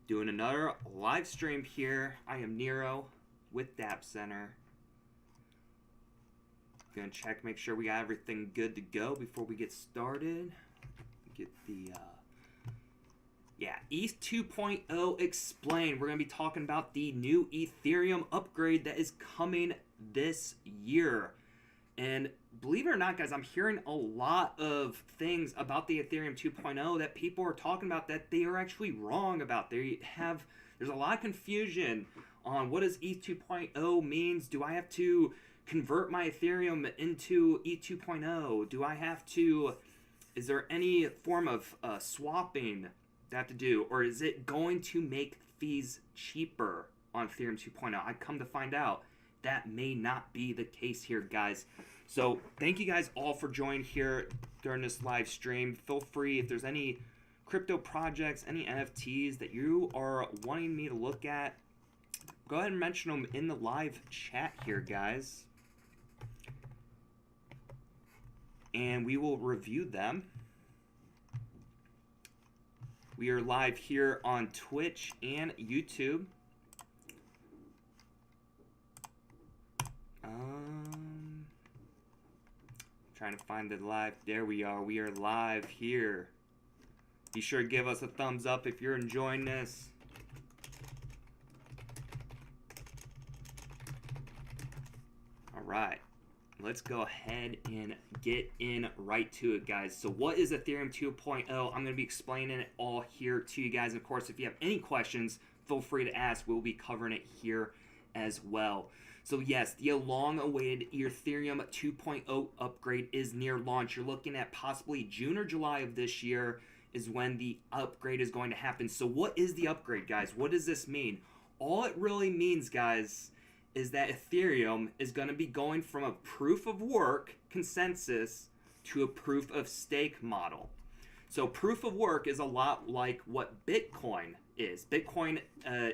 Doing another live stream here. I am Nero with Dapp Center. Gonna check, make sure we got everything good to go before we get started. Get the ETH 2.0 explained. We're gonna be talking about the new Ethereum upgrade that is coming this year. And believe it or not, guys, I'm hearing a lot of things about the Ethereum 2.0 that people are talking about that they are actually wrong about. There's a lot of confusion on what does ETH 2.0 means. Do I have to convert my Ethereum into ETH 2.0? Do I have to, is there any form of swapping that I have to do? Or is it going to make fees cheaper on Ethereum 2.0? I come to find out that may not be the case here, guys. So thank you guys all for joining here during this live stream. Feel free, if there's any crypto projects, any NFTs that you are wanting me to look at, go ahead and mention them in the live chat here, guys. And we will review them. We are live here on Twitch and YouTube. Trying to find the live. There we are. We are live here. Be sure to give us a thumbs up if you're enjoying this. All right. Let's go ahead and get in right to it, guys. So what is Ethereum 2.0? I'm going to be explaining it all here to you guys. And of course, if you have any questions, feel free to ask. We'll be covering it here as well. So yes, the long-awaited Ethereum 2.0 upgrade is near launch. You're looking at possibly June or July of this year is when the upgrade is going to happen. So what is the upgrade, guys? What does this mean? All it really means, guys, is that Ethereum is going to be going from a proof of work consensus to a proof of stake model. So proof of work is a lot like what Bitcoin is. Bitcoin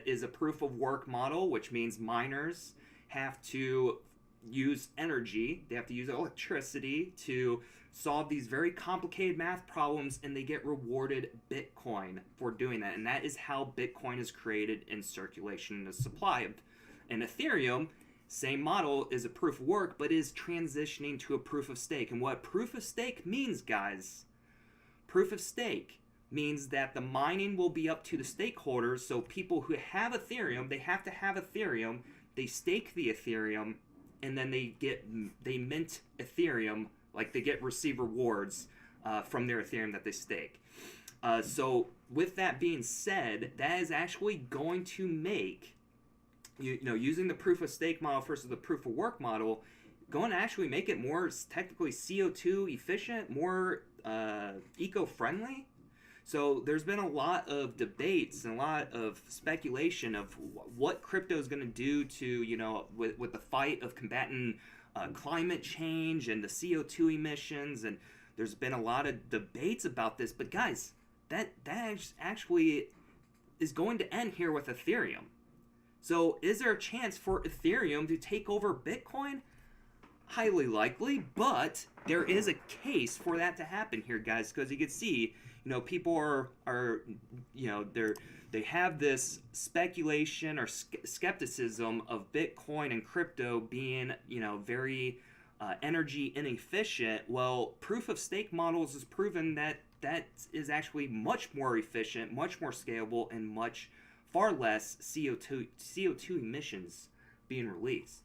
is a proof of work model, which means miners have to use energy, they have to use electricity to solve these very complicated math problems, and they get rewarded Bitcoin for doing that. And that is how Bitcoin is created in circulation and the supply of. And Ethereum, same model, is a proof of work, but is transitioning to a proof of stake. And what proof of stake means, guys, proof of stake means that the mining will be up to the stakeholders. So people who have Ethereum, they have to have Ethereum. They stake the Ethereum, and then they mint Ethereum, like they receive rewards from their Ethereum that they stake. So with that being said, that is actually going to make, you know, using the proof of stake model versus the proof of work model, going to actually make it more technically CO2 efficient, more eco-friendly. So there's been a lot of debates and a lot of speculation of what crypto is going to do to, you know, with the fight of combating climate change and the CO2 emissions. And there's been a lot of debates about this. But guys, that actually is going to end here with Ethereum. So is there a chance for Ethereum to take over Bitcoin? Highly likely, but there is a case for that to happen here, guys, because you can see, you know, people are you know, they have this speculation or skepticism of Bitcoin and crypto being, you know, very energy inefficient. Well, proof of stake models has proven that that is actually much more efficient, much more scalable, and far less CO2 emissions being released.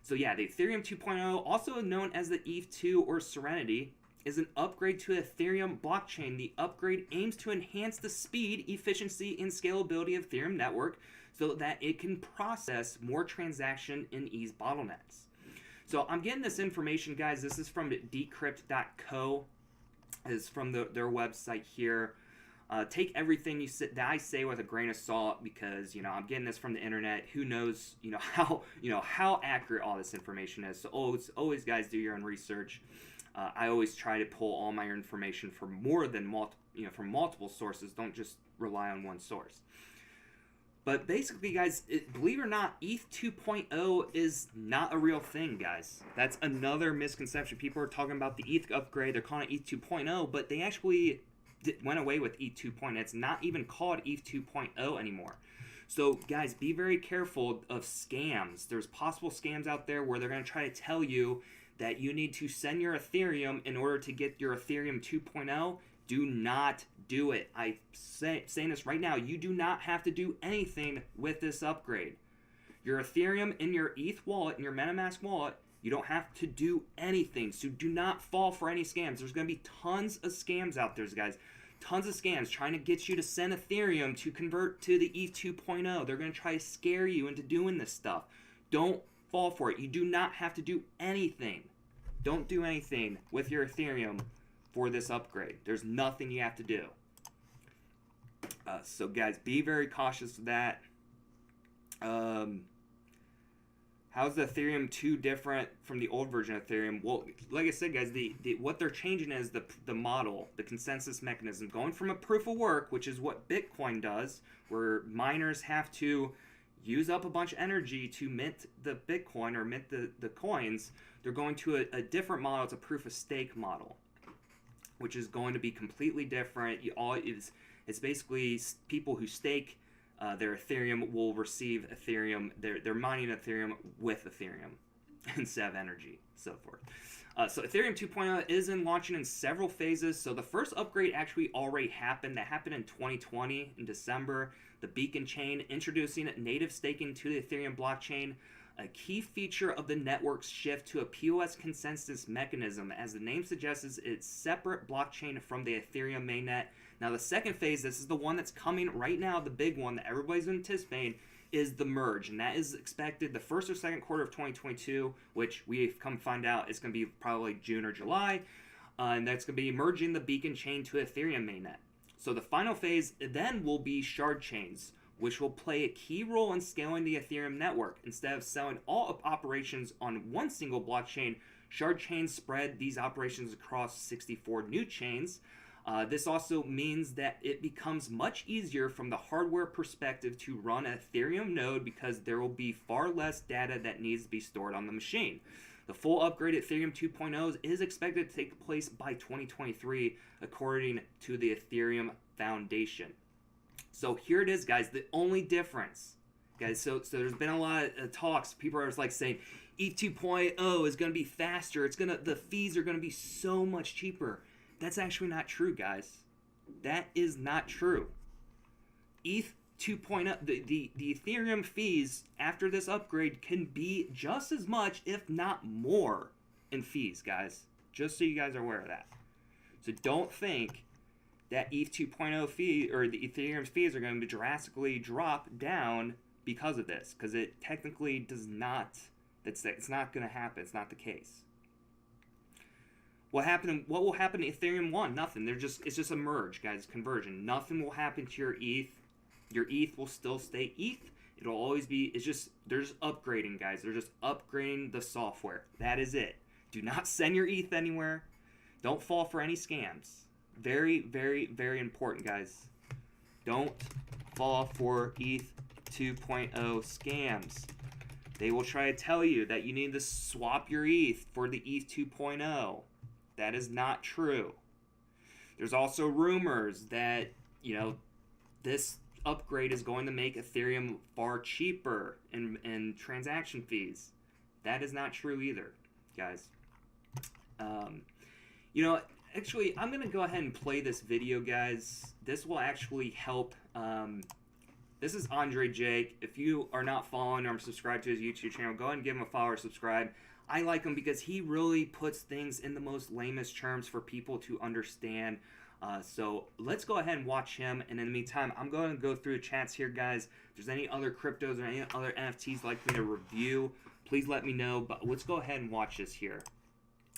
So yeah, the Ethereum 2.0, also known as the ETH2 or Serenity, is an upgrade to Ethereum blockchain. The upgrade aims to enhance the speed, efficiency, and scalability of Ethereum network so that it can process more transaction and ease bottlenecks. So I'm getting this information, guys. This is from decrypt.co. It's from their website here. Take everything that I say with a grain of salt, because, you know, I'm getting this from the internet. Who knows, how accurate all this information is. So always guys, do your own research. I always try to pull all my information from from multiple sources. Don't just rely on one source. But basically, guys, believe it or not, ETH 2.0 is not a real thing, guys. That's another misconception. People are talking about the ETH upgrade. They're calling it ETH 2.0, but they actually went away with ETH 2.0. It's not even called ETH 2.0 anymore. So, guys, be very careful of scams. There's possible scams out there where they're going to try to tell you that you need to send your Ethereum in order to get your Ethereum 2.0. Do not do it. I'm saying this right now. You do not have to do anything with this upgrade. Your Ethereum in your ETH wallet, in your metamask wallet, you don't have to do anything. So do not fall for any scams. There's going to be tons of scams out there, guys. Tons of scams trying to get you to send Ethereum to convert to the ETH 2.0. They're going to try to scare you into doing this stuff. Don't fall for it. You do not have to do anything. Don't do anything with your Ethereum for this upgrade. There's nothing you have to do. So guys, be very cautious of that. How's the Ethereum 2 different from the old version of Ethereum? Well, like I said, guys, what they're changing is the model, the consensus mechanism. Going from a proof of work, which is what Bitcoin does, where miners have to use up a bunch of energy to mint the Bitcoin or mint the coins, they're going to a different model. It's a proof of stake model, which is going to be completely different. It's basically people who stake their Ethereum will receive Ethereum. They're mining Ethereum with Ethereum instead of energy, so forth. So Ethereum 2.0 is launching in several phases. So the first upgrade actually already happened. That happened in 2020 in December. The Beacon chain introducing native staking to the Ethereum blockchain. A key feature of the network's shift to a POS consensus mechanism. As the name suggests, it's separate blockchain from the Ethereum mainnet. Now the second phase, this is the one that's coming right now, the big one that everybody's anticipating, is the merge. And that is expected the first or second quarter of 2022, which we've come to find out is going to be probably June or July. And that's going to be merging the Beacon chain to Ethereum mainnet. So the final phase then will be shard chains, which will play a key role in scaling the Ethereum network. Instead of selling all operations on one single blockchain, shard chains spread these operations across 64 new chains. This also means that it becomes much easier from the hardware perspective to run an Ethereum node because there will be far less data that needs to be stored on the machine. The full upgrade at Ethereum 2.0 is expected to take place by 2023, according to the Ethereum Foundation. So here it is, guys. The only difference, guys. So there's been a lot of talks. People are like saying ETH 2.0 is going to be faster. The fees are going to be so much cheaper. That's actually not true, guys. That is not true. ETH 2.0, the Ethereum fees after this upgrade can be just as much, if not more, in fees, guys. Just so you guys are aware of that. So don't think that ETH 2.0 fee or the Ethereum's fees are going to drastically drop down because of this, because it technically does not. It's not going to happen. It's not the case. What will happen to Ethereum 1? Nothing. It's just a merge, guys. Conversion. Nothing will happen to your ETH. Your ETH will still stay ETH. It'll always be. They're just upgrading, guys. They're just upgrading the software. That is it. Do not send your ETH anywhere. Don't fall for any scams. Very, very, very important, guys. Don't fall for ETH 2.0 scams. They will try to tell you that you need to swap your ETH for the ETH 2.0. That is not true. There's also rumors that, this upgrade is going to make Ethereum far cheaper in transaction fees. That is not true either, guys. Actually, I'm going to go ahead and play this video, guys. This will actually help. This is Andre Jake. If you are not following or subscribed to his YouTube channel, go ahead and give him a follow or subscribe. I like him because he really puts things in the most lamest terms for people to understand. So let's go ahead and watch him. And in the meantime, I'm going to go through the chats here, guys. If there's any other cryptos or any other NFTs you'd like me to review, please let me know. But let's go ahead and watch this here.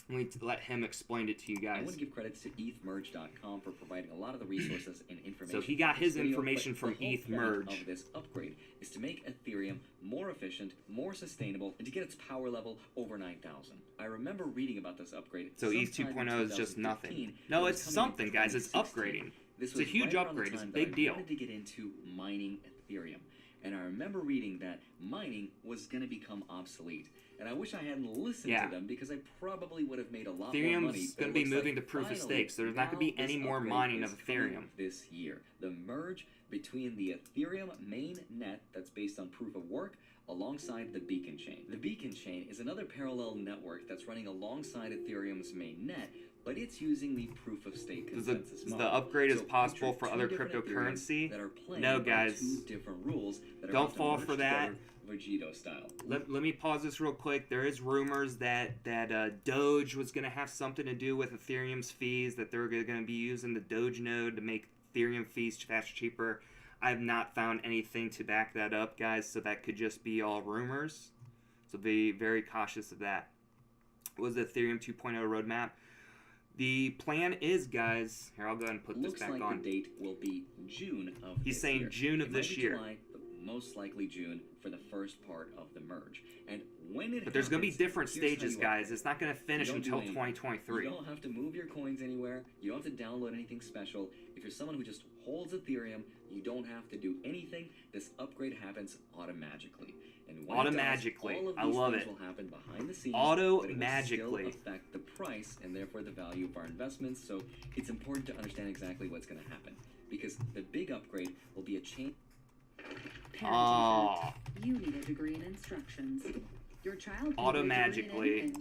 Let me let him explain it to you guys. I want to give credits to ethmerge.com for providing a lot of the resources and information. So he got his information from ETHmerge. The whole point of this upgrade is to make Ethereum more efficient, more sustainable, and to get its power level over 9,000. I remember reading about this upgrade. So ETH 2.0 is just nothing. No, it's something, guys. It's upgrading. It's a huge upgrade. It's a big deal. I wanted to get into mining Ethereum. And I remember reading that mining was going to become obsolete. And I wish I hadn't listened to them, because I probably would have made a lot more money. Ethereum's going to be moving to proof of stake, so there's not going to be any more mining of Ethereum this year. The merge between the Ethereum main net that's based on proof of work alongside the beacon chain. The beacon chain is another parallel network that's running alongside Ethereum's main net, but it's using the proof of stake consensus model. The upgrade is possible for other cryptocurrency? No, guys. Two different rules that don't fall for that. Vegito style. Let me pause this real quick. There is rumors that Doge was going to have something to do with Ethereum's fees, that they're going to be using the Doge node to make Ethereum fees faster, cheaper. I have not found anything to back that up, guys, so that could just be all rumors. So be very cautious of that. What was the Ethereum 2.0 roadmap? The plan is, guys, here, I'll go ahead and put this back on. Looks like the date will be June of He's saying June of this year. July, but most likely June for the first part of the merge. And when it But there's going to be different stages, guys. It's not going to finish until 2023. You don't have to move your coins anywhere. You don't have to download anything special. If you're someone who just holds Ethereum, you don't have to do anything. This upgrade happens automatically. And when automatically. It does, all of I these love things it. will happen behind the scenes, Automatically. but it will still affect the price and therefore the value of our investments. So it's important to understand exactly what's going to happen, because the big upgrade will be a change. Oh. You need a degree in instructions. Your child automatically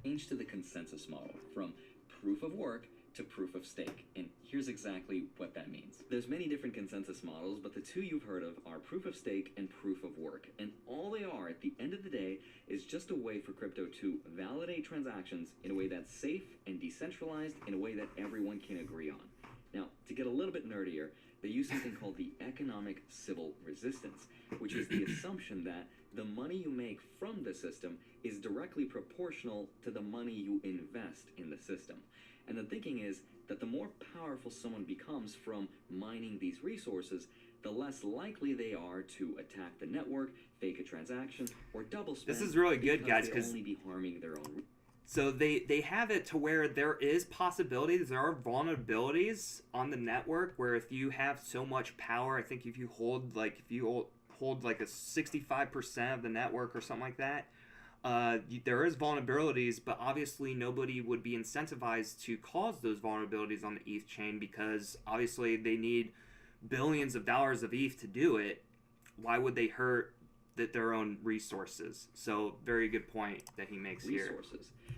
change to the consensus model from proof of work to proof of stake. And here's exactly what that means. There's many different consensus models, but the two you've heard of are proof of stake and proof of work. And all they are at the end of the day is just a way for crypto to validate transactions in a way that's safe and decentralized, in a way that everyone can agree on. Now, to get a little bit nerdier, they use something called the economic civil resistance, which is the assumption that the money you make from the system is directly proportional to the money you invest in the system. And the thinking is that the more powerful someone becomes from mining these resources, the less likely they are to attack the network, fake a transaction, or double spend. This is really good, guys, because only be harming their own. So they have it to where there is possibilities, there are vulnerabilities on the network where if you have so much power, I think if you hold like a 65% of the network or something like that, there is vulnerabilities, but obviously nobody would be incentivized to cause those vulnerabilities on the ETH chain, because obviously they need billions of dollars of ETH to do it. Why would they hurt their own resources? So very good point that he makes here.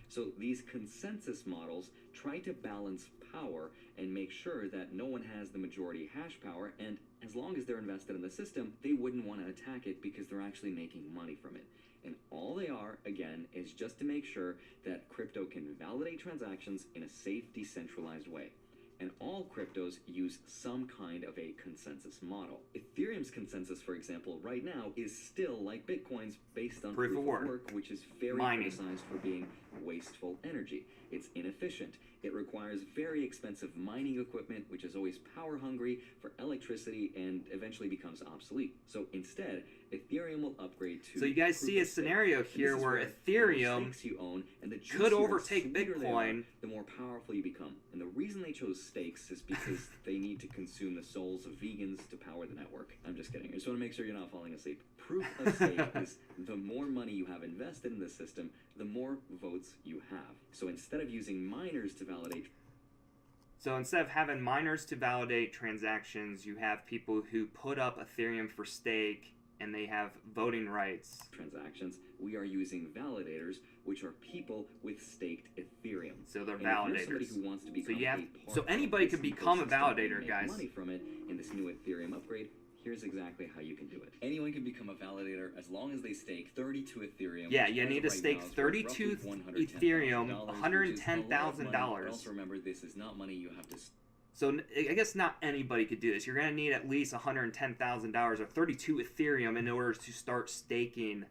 So these consensus models try to balance power and make sure that no one has the majority hash power, and as long as they're invested in the system, they wouldn't want to attack it because they're actually making money from it. And all they are, again, is just to make sure that crypto can validate transactions in a safe, decentralized way. And all cryptos use some kind of a consensus model. Ethereum's consensus, for example, right now is still, like Bitcoin's, based on proof of work, which is very criticized for being wasteful energy. It's inefficient. It requires very expensive mining equipment, which is always power hungry for electricity and eventually becomes obsolete. So instead, Ethereum will upgrade to... So you guys see a scenario here where Ethereum could overtake Bitcoin. The more powerful you become. And the reason they chose stakes is because they need to consume the souls of vegans to power the network. I'm just kidding. I just want to make sure you're not falling asleep. Proof of stake is the more money you have invested in the system, the more votes you have. So instead of using miners to validate... So instead of having miners to validate transactions, you have people who put up Ethereum for stake and they have voting rights. Transactions, we are using validators, which are people with staked Ethereum. So they're validators. Who wants to become so anybody could become a validator, guys. Money from it in this new Ethereum upgrade. Here's exactly how you can do it. Anyone can become a validator as long as they stake 32 Ethereum. Yeah, you need to stake 32 Ethereum, $110,000. Also remember, this is not money you have to... So I guess not anybody could do this. You're going to need at least $110,000 or 32 Ethereum in order to start staking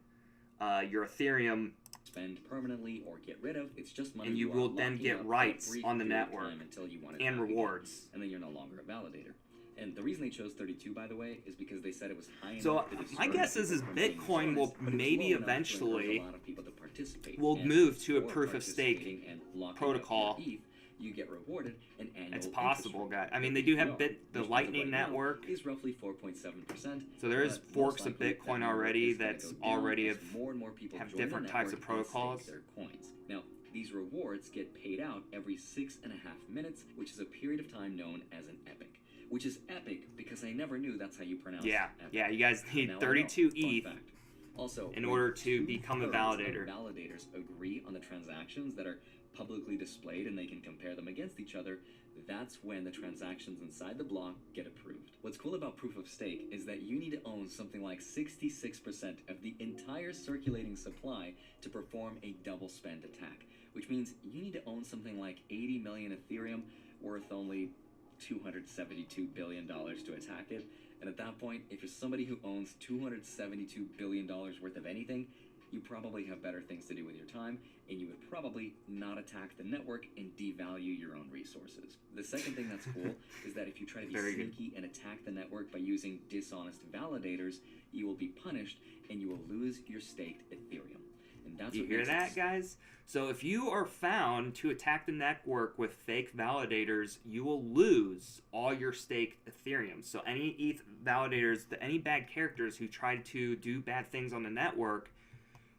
your Ethereum. Spend permanently or get rid of. It's just money. And you will then get rights on the network and rewards. And then you're no longer a validator. And the reason they chose 32, by the way, is because they said it was high enough. So my guess is Bitcoin will maybe eventually will move to a proof of stake protocol. you get rewarded an annual It's interest possible, rate. guys. I mean, they do have Well, the which Lightning right now Network. is roughly 4.7%. So there is but forks most of likely that Bitcoin number already is gonna that's go down already as more and more people have join the different types of network and stake protocols. their coins. Now, these rewards get paid out every 6.5 minutes, which is a period of time known as an epoch. Which is epic because I never knew that's how you pronounce Yeah, epic. yeah, you guys need Now I know. 32 Fun ETH fact. Also, in when order to become a 2/3 validator. of validators agree on the transactions that are publicly displayed and they can compare them against each other, that's when the transactions inside the block get approved. What's cool about proof of stake is that you need to own something like 66% of the entire circulating supply to perform a double spend attack, which means you need to own something like 80 million Ethereum worth only $272 billion to attack it. And at that point, if you're somebody who owns $272 billion worth of anything, you probably have better things to do with your time, and you would probably not attack the network and devalue your own resources. The second thing that's cool is that if you try to be Very good. sneaky and attack the network by using dishonest validators, you will be punished and you will lose your staked Ethereum. And that's Do you what hear makes that, it guys? So if you are found to attack the network with fake validators, you will lose all your staked Ethereum. So any ETH validators, any bad characters who try to do bad things on the network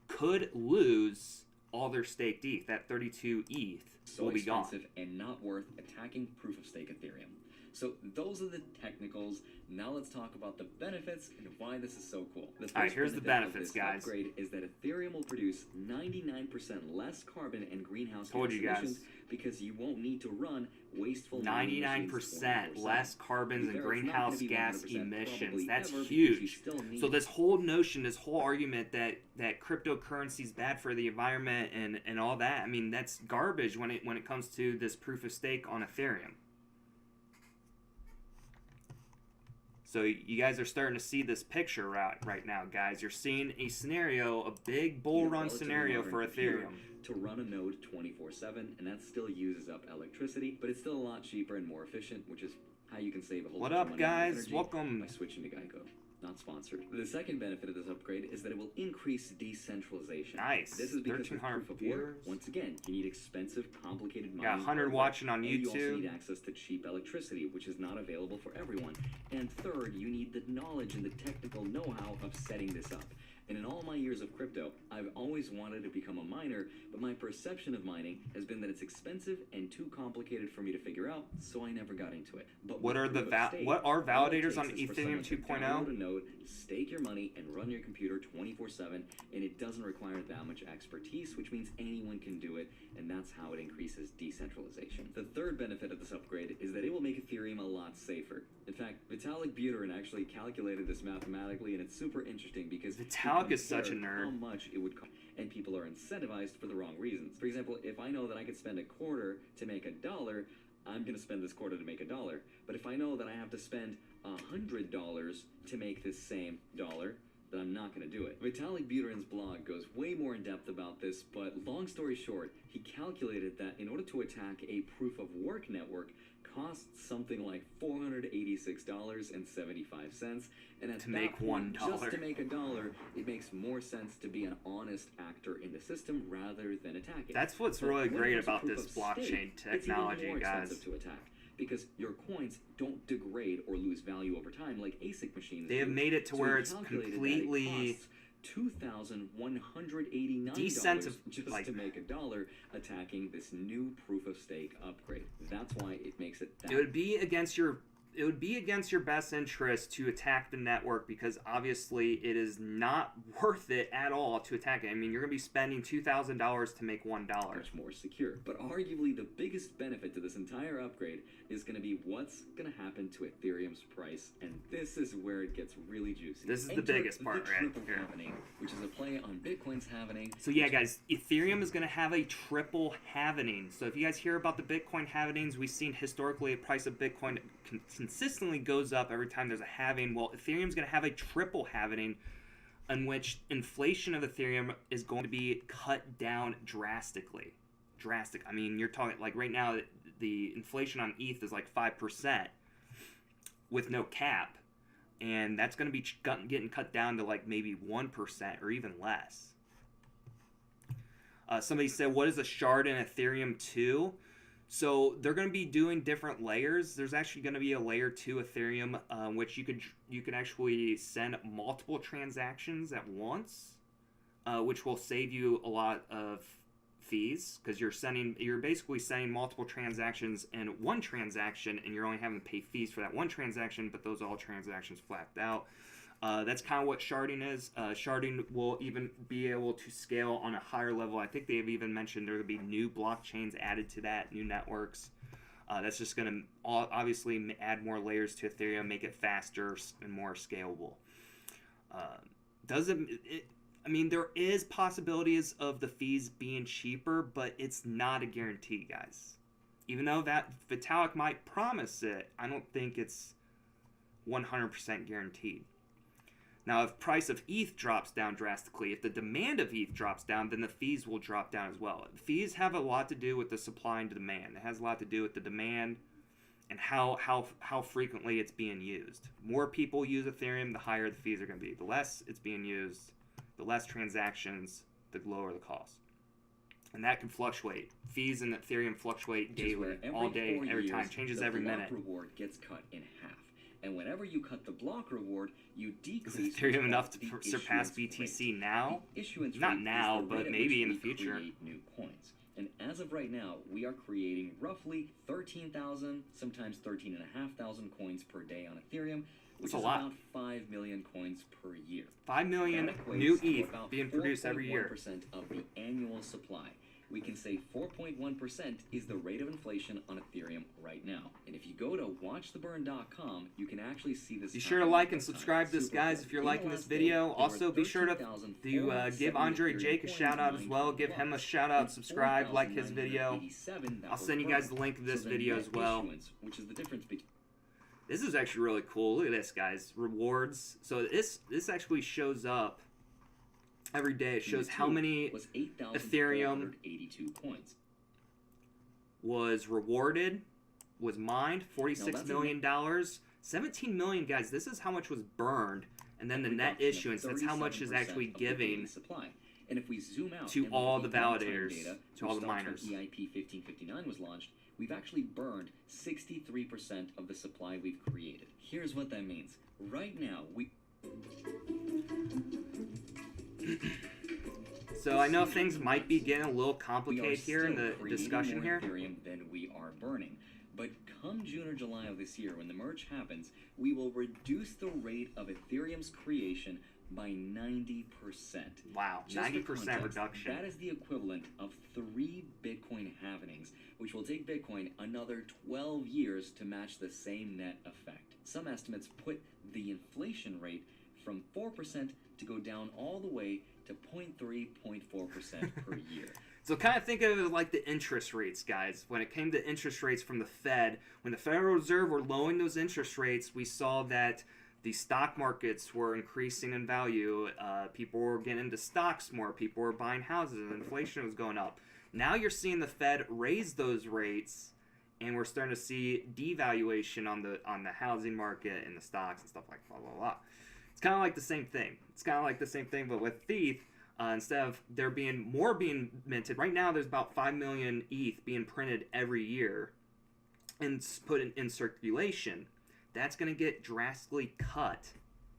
could lose all their staked ETH. That 32 ETH so will be gone. expensive and not worth attacking proof of stake Ethereum. So those are the technicals. Now let's talk about the benefits and why this is so cool. The All right, here's the benefit of benefits, this guys. upgrade is that Ethereum will produce 99% less carbon and greenhouse Told gas you guys. emissions because you won't need to run wasteful mining machines 99% 24/7. less carbons and Ethereum's not greenhouse gonna be gas 100% emissions. probably That's ever because you huge. still need So this whole notion, this whole argument that cryptocurrency is bad for the environment and all that, I mean, that's garbage when it comes to this proof of stake on Ethereum. So you guys are starting to see this picture right now, guys. You're seeing a scenario, a big bull need a run relatively scenario modern for computer Ethereum. to run a node 24/7, and that still uses up electricity, but it's still a lot cheaper and more efficient, which is how you can save a whole What bunch up, of money on guys? energy Welcome. by switching to Geico. Not sponsored. The second benefit of this upgrade is that it will increase decentralization. Nice. This is because with 1,300 proof of viewers. work, once again, you need expensive, complicated mining. Got 100 hardware, watching on and you also YouTube. need access to cheap electricity, which is not available for everyone. And third, you need the knowledge and the technical know-how of setting this up. And in all my years of crypto, I've always wanted to become a miner, but my perception of mining has been that it's expensive and too complicated for me to figure out, so I never got into it. But What with are the proof of stake, what are all it validators on takes is for Ethereum someone to 2.0? download a node, stake your money, and run your computer 24/7, and it doesn't require that much expertise, which means anyone can do it, and that's how it increases decentralization. The third benefit of this upgrade is that it will make Ethereum a lot safer. In fact, Vitalik Buterin actually calculated this mathematically, and it's super interesting because he Vitalik is such a compared nerd. how much it would cost, and people are incentivized for the wrong reasons. For example, if I know that I could spend a quarter to make $1, I'm going to spend this quarter to make $1. But if I know that I have to spend $100 to make this same dollar, then I'm not going to do it. Vitalik Buterin's blog goes way more in depth about this, but long story short, he calculated that in order to attack a proof of work network costs something like $486.75, and at To make that point, $1. just to make $1, it makes more sense to be an honest actor in the system rather than attacking. That's what's But really when it great comes to about proof this of blockchain stake, technology, it's even more guys. expensive to attack because your coins don't degrade or lose value over time like ASIC machines They have do. made it to So where he it's calculated that completely it costs $2,189 just like- to make $1 attacking this new proof of stake upgrade. That's why it makes it that. It would be against your best interest to attack the network because obviously it is not worth it at all to attack it. I mean, you're going to be spending $2,000 to make $1. much more secure. But arguably the biggest benefit to this entire upgrade is going to be what's going to happen to Ethereum's price, and this is where it gets really juicy. This is the Enter biggest part the right triple here. halvening, which is a play on Bitcoin's halvening. So yeah, guys, Ethereum is going to have a triple halvening. So if you guys hear about the Bitcoin halvenings, we've seen historically the price of Bitcoin consistently goes up every time there's a halving. Well, Ethereum's going to have a triple halvening in which inflation of Ethereum is going to be cut down drastically. I mean, you're talking like right now the inflation on ETH is like 5% with no cap, and that's going to be getting cut down to like maybe 1% or even less. Somebody said, what is a shard in Ethereum 2? So they're going to be doing different layers. There's actually going to be a layer 2 Ethereum, which you could actually send multiple transactions at once, which will save you a lot of fees, because you're basically sending multiple transactions in one transaction, and you're only having to pay fees for that one transaction, but those all transactions flapped out. That's kind of what Sharding is. Sharding will even be able to scale on a higher level. I think they've even mentioned there will be new blockchains added to that, new networks. That's just going to obviously add more layers to Ethereum, make it faster and more scalable. I mean, there is possibilities of the fees being cheaper, but it's not a guarantee, guys. Even though that Vitalik might promise it, I don't think it's 100% guaranteed. Now, if price of ETH drops down drastically, if the demand of ETH drops down, then the fees will drop down as well. Fees have a lot to do with the supply and demand. It has a lot to do with the demand and how frequently it's being used. More people use Ethereum, the higher the fees are going to be. The less it's being used, the less transactions, the lower the cost. And that can fluctuate. Fees in Ethereum fluctuate daily, all day, every time. Changes every minute. The block reward gets cut in half. And whenever you cut the block reward, you decrease... Is Ethereum enough to surpass BTC now? Not now, but maybe in the future. New coins. And as of right now, we are creating roughly 13,000, sometimes 13,500 coins per day on Ethereum, which is about 5 million coins per year. 5 million new ETH being produced every year. 4.1% of the annual supply. We can say 4.1% is the rate of inflation on Ethereum right now. And if you go to watchtheburn.com, you can actually see this. Be sure to like and subscribe this, guys, if you're liking this video. Also, be sure to give Andre Jake a shout out as well. Give him a shout out, subscribe, like his video. I'll send you guys the link of this video as well. Which is the difference between... This is actually really cool. Look at this, guys. Rewards. So this actually shows up every day. It shows how many Ethereum was rewarded, was mined. $46 million. 17 million, guys. This is how much was burned. And then the net issuance, that's how much is actually giving and if we zoom out to all the validators, to all the miners. EIP 1559 was launched, we've actually burned 63% of the supply we've created. Here's what that means. Right now, So I know things might be getting a little complicated here in the discussion here. Ethereum than we are burning. But come June or July of this year, when the merge happens, we will reduce the rate of Ethereum's creation by 90%. Wow, 90% reduction. That is the equivalent of 3 Bitcoin halvings, which will take Bitcoin another 12 years to match the same net effect. Some estimates put the inflation rate from 4% to go down all the way to 0.3, 0.4% per year. So kind of think of it like the interest rates, guys. When it came to interest rates from the Fed, when the Federal Reserve were lowering those interest rates, we saw that the stock markets were increasing in value. People were getting into stocks more. People were buying houses, and inflation was going up. Now you're seeing the Fed raise those rates, and we're starting to see devaluation on the housing market and the stocks and stuff like blah, blah, blah. It's kind of like the same thing. But with ETH, instead of there being more being minted, right now there's about 5 million ETH being printed every year and put in circulation. That's going to get drastically cut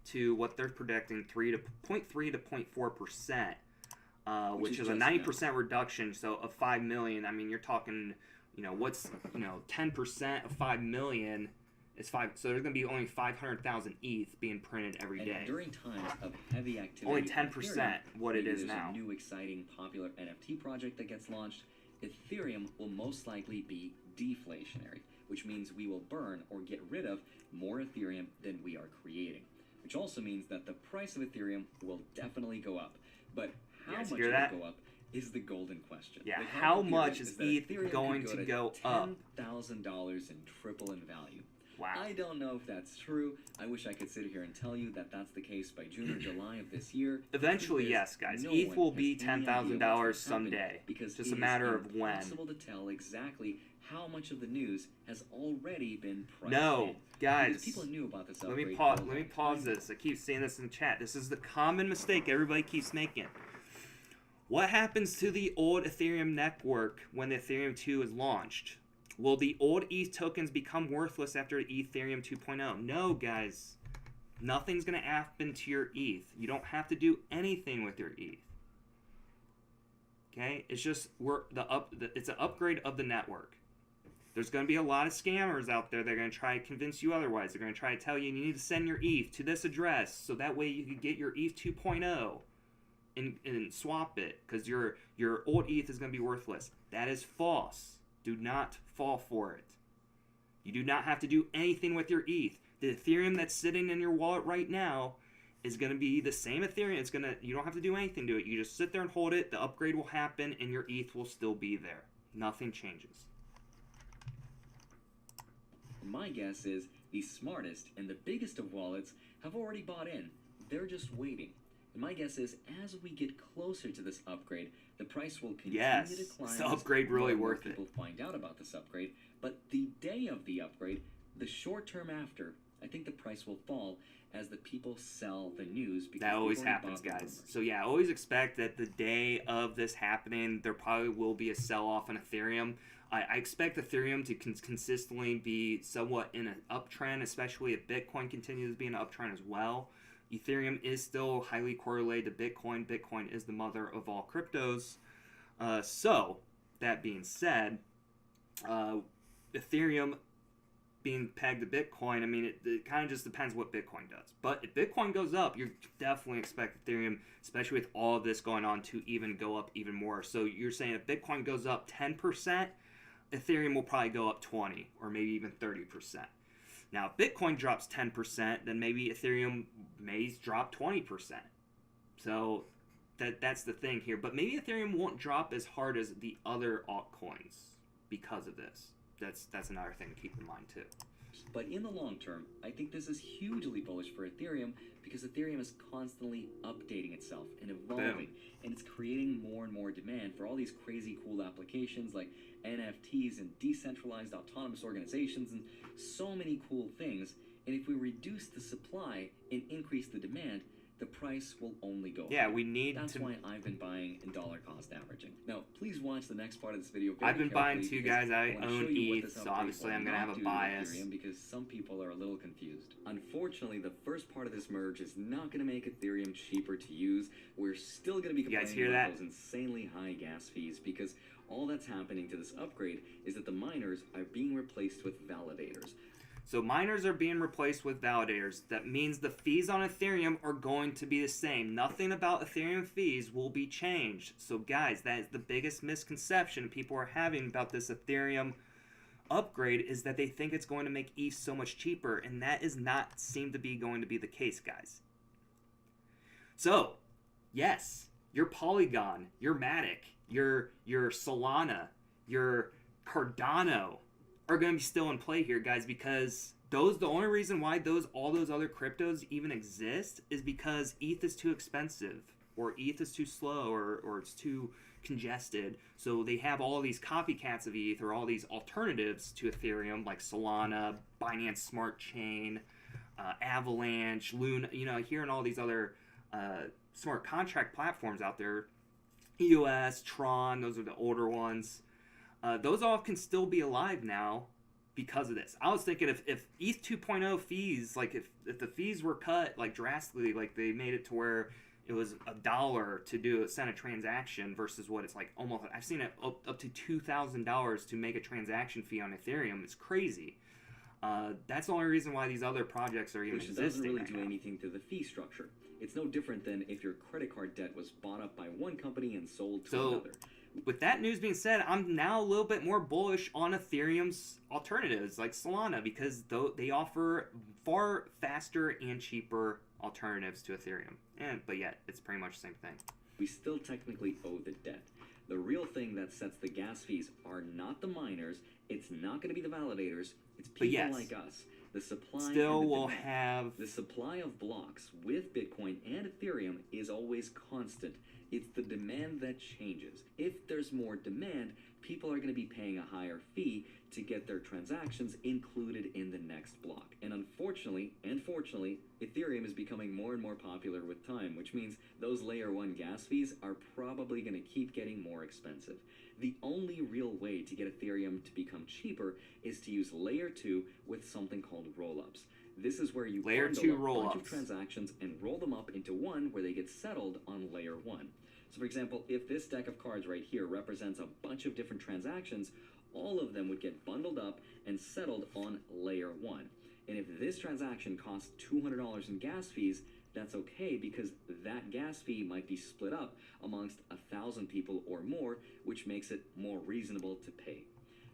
to what they're predicting, 0.3 to 0.4%, which is a 90% reduction. So of 5 million, I mean, you're talking, 10% of 5 million is 5. So there's going to be only 500,000 ETH being printed every day. And during times of heavy activity, only 10% what it is now. There's a new exciting popular NFT project that gets launched. Ethereum will most likely be deflationary, which means we will burn or get rid of more Ethereum than we are creating, which also means that the price of Ethereum will definitely go up. But how much it will go up is the golden question. Yeah, how much is ETH going to go up? $10,000 and triple in value. Wow. I don't know if that's true. I wish I could sit here and tell you that that's the case by June or July of this year. Eventually, yes, guys. No ETH will be $10,000 someday. Because just a matter of when. It's impossible to tell exactly how much of the news has already been priced in. Guys. Because people knew about this. Let me pause this. I keep seeing this in the chat. This is the common mistake everybody keeps making. What happens to the old Ethereum network when the Ethereum 2 is launched? Will the old ETH tokens become worthless after Ethereum 2.0? No, guys. Nothing's going to happen to your ETH. You don't have to do anything with your ETH. Okay? It's just it's an upgrade of the network. There's going to be a lot of scammers out there that are going to try to convince you otherwise. They're going to try to tell you need to send your ETH to this address so that way you can get your ETH 2.0 and swap it because your old ETH is going to be worthless. That is false. Do not fall for it. You do not have to do anything with your ETH. The Ethereum that's sitting in your wallet right now is going to be the same Ethereum. You don't have to do anything to it. You just sit there and hold it. The upgrade will happen and your ETH will still be there. Nothing changes. My guess is the smartest and the biggest of wallets have already bought in. They're just waiting. And my guess is as we get closer to this upgrade, the price will continue to climb. Yes, the upgrade really worth it. People find out about this upgrade, but the day of the upgrade, the short term after, I think the price will fall as the people sell the news. Because that always happens, guys. So yeah, always expect that the day of this happening, there probably will be a sell-off on Ethereum. I expect Ethereum to consistently be somewhat in an uptrend, especially if Bitcoin continues to be in an uptrend as well. Ethereum is still highly correlated to Bitcoin. Bitcoin is the mother of all cryptos. So, that being said, Ethereum being pegged to Bitcoin, I mean, it kind of just depends what Bitcoin does. But if Bitcoin goes up, you definitely expect Ethereum, especially with all of this going on, to even go up even more. So you're saying if Bitcoin goes up 10%, Ethereum will probably go up 20 or maybe even 30%. Now, if Bitcoin drops 10%, then maybe Ethereum may drop 20%. So that's the thing here. But maybe Ethereum won't drop as hard as the other altcoins because of this. That's another thing to keep in mind too. But in the long term, I think this is hugely bullish for Ethereum because Ethereum is constantly updating itself and evolving. Boom. And it's creating more and more demand for all these crazy cool applications like NFTs and decentralized autonomous organizations and so many cool things. And if we reduce the supply and increase the demand, the price will only go Yeah, higher. we need That's to... why I've been buying in dollar cost averaging. Now, please watch the next part of this video very I've been buying carefully too, guys. I wanna own show you what ETH, this so update obviously will I'm going to not have a do to bias. Ethereum because some people are a little confused. Unfortunately, the first part of this merge is not going to make Ethereum cheaper to use. We're still going to be You guys complaining hear about that? those insanely high gas fees because all that's happening to this upgrade is that the miners are being replaced with validators. So miners are being replaced with validators. That means the fees on Ethereum are going to be the same. Nothing about Ethereum fees will be changed. So guys, that is the biggest misconception people are having about this Ethereum upgrade is that they think it's going to make ETH so much cheaper, and that is not seem to be going to be the case, guys. So, yes, your Polygon, your Matic, your Solana, your Cardano are going to be still in play here, guys, because the only reason why all those other cryptos even exist is because ETH is too expensive, or ETH is too slow, or it's too congested. So they have all these copycats of ETH, or all these alternatives to Ethereum, like Solana, Binance Smart Chain, Avalanche, Luna, hearing all these other smart contract platforms out there, EOS, Tron, those are the older ones. Those all can still be alive now because of this. I was thinking if ETH 2.0 fees, like if the fees were cut like drastically, like they made it to where it was $1 to send a transaction versus what it's like almost, I've seen it up to $2,000 to make a transaction fee on Ethereum. It's crazy. That's the only reason why these other projects are even Which existing doesn't really right do now. anything to the fee structure. It's no different than if your credit card debt was bought up by one company and sold to another. With that news being said, I'm now a little bit more bullish on Ethereum's alternatives like Solana because they offer far faster and cheaper alternatives to Ethereum. But yet, it's pretty much the same thing. We still technically owe the debt. The real thing that sets the gas fees are not the miners, it's not going to be the validators, it's people like us. The supply still and the will demand. have... The supply of blocks with Bitcoin and Ethereum is always constant. It's the demand that changes. If there's more demand, people are going to be paying a higher fee to get their transactions included in the next block. And unfortunately, and fortunately, Ethereum is becoming more and more popular with time, which means those layer 1 gas fees are probably going to keep getting more expensive. The only real way to get Ethereum to become cheaper is to use layer 2 with something called rollups. This is where you layer bundle 2 a rollups. bunch of transactions and roll them up into one where they get settled on layer 1. So for example, if this deck of cards right here represents a bunch of different transactions, all of them would get bundled up and settled on layer 1. And if this transaction costs $200 in gas fees, that's okay because that gas fee might be split up amongst 1,000 people or more, which makes it more reasonable to pay.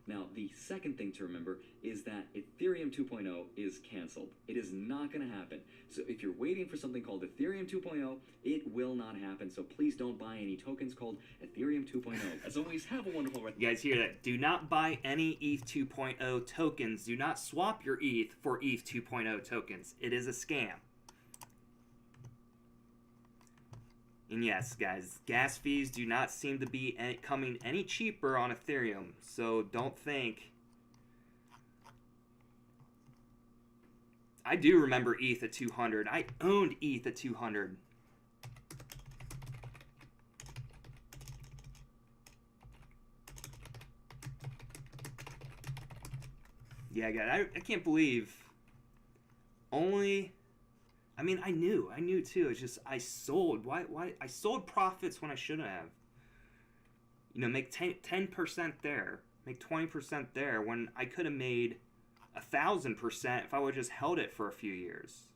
Now, the second thing to remember is that Ethereum 2.0 is canceled. It is not going to happen. So if you're waiting for something called Ethereum 2.0, it will not happen. So please don't buy any tokens called Ethereum 2.0. As always, have a wonderful rest. You guys hear that? Do not buy any ETH 2.0 tokens. Do not swap your ETH for ETH 2.0 tokens. It is a scam. And yes, guys, gas fees do not seem to be coming any cheaper on Ethereum. So don't think. I do remember ETH at 200. I owned ETH at 200. Yeah, guys, I can't believe only... I mean, I knew too. It's just I sold. Why? I sold profits when I shouldn't have. You know, make 10% there, make 20% there when I could have made 1,000% if I would have just held it for a few years.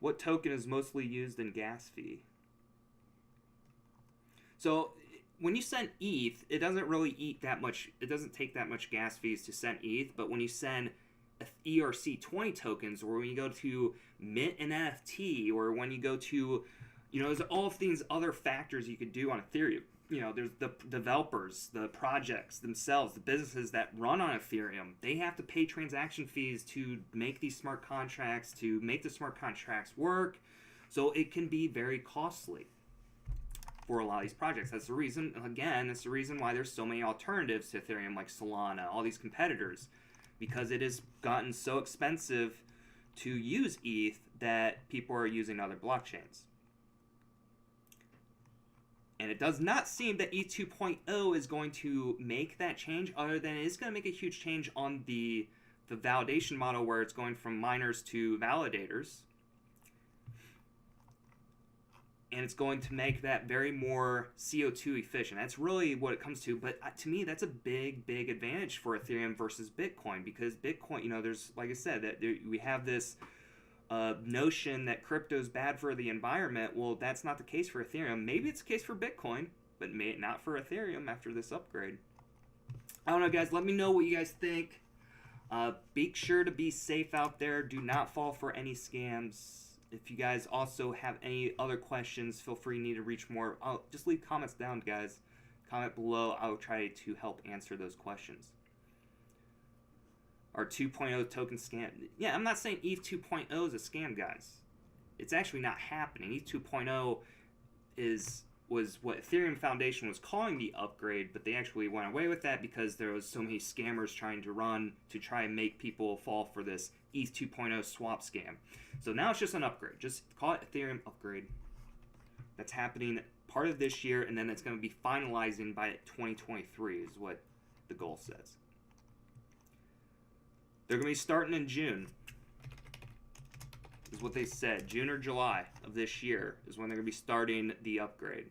What token is mostly used in gas fee? So when you send ETH, it doesn't really eat that much. It doesn't take that much gas fees to send ETH, but when you send ERC20 tokens, or when you go to mint an NFT, or when you go to, you know, there's all of these other factors you could do on Ethereum. You know, there's the developers, the projects themselves, the businesses that run on Ethereum. They have to pay transaction fees to make these smart contracts, to make the smart contracts work. So it can be very costly for a lot of these projects. That's the reason, again, that's the reason why there's so many alternatives to Ethereum, like Solana, all these competitors. Because it has gotten so expensive to use ETH that people are using other blockchains. And it does not seem that ETH 2.0 is going to make that change, other than it's going to make a huge change on the validation model, where it's going from miners to validators. And it's going to make that very more CO2 efficient. That's really what it comes to. But to me, that's a big, big advantage for Ethereum versus Bitcoin. Because Bitcoin, you know, there's, like I said, that we have this notion that crypto is bad for the environment. Well, that's not the case for Ethereum. Maybe it's the case for Bitcoin, but not for Ethereum after this upgrade. I don't know, guys. Let me know what you guys think. Be sure to be safe out there. Do not fall for any scams. If you guys also have any other questions, feel free to reach more. Just leave comments down, guys. Comment below. I'll try to help answer those questions. Our 2.0 token scam. Yeah, I'm not saying ETH 2.0 is a scam, guys. It's actually not happening. ETH 2.0 was what Ethereum Foundation was calling the upgrade, but they actually went away with that because there was so many scammers trying to try and make people fall for this ETH 2.0 swap scam. So now it's just an upgrade. Just call it Ethereum upgrade. That's happening part of this year, and then it's going to be finalizing by 2023 is what the goal says. They're going to be starting in June. Is what they said. June or July of this year is when they're going to be starting the upgrade.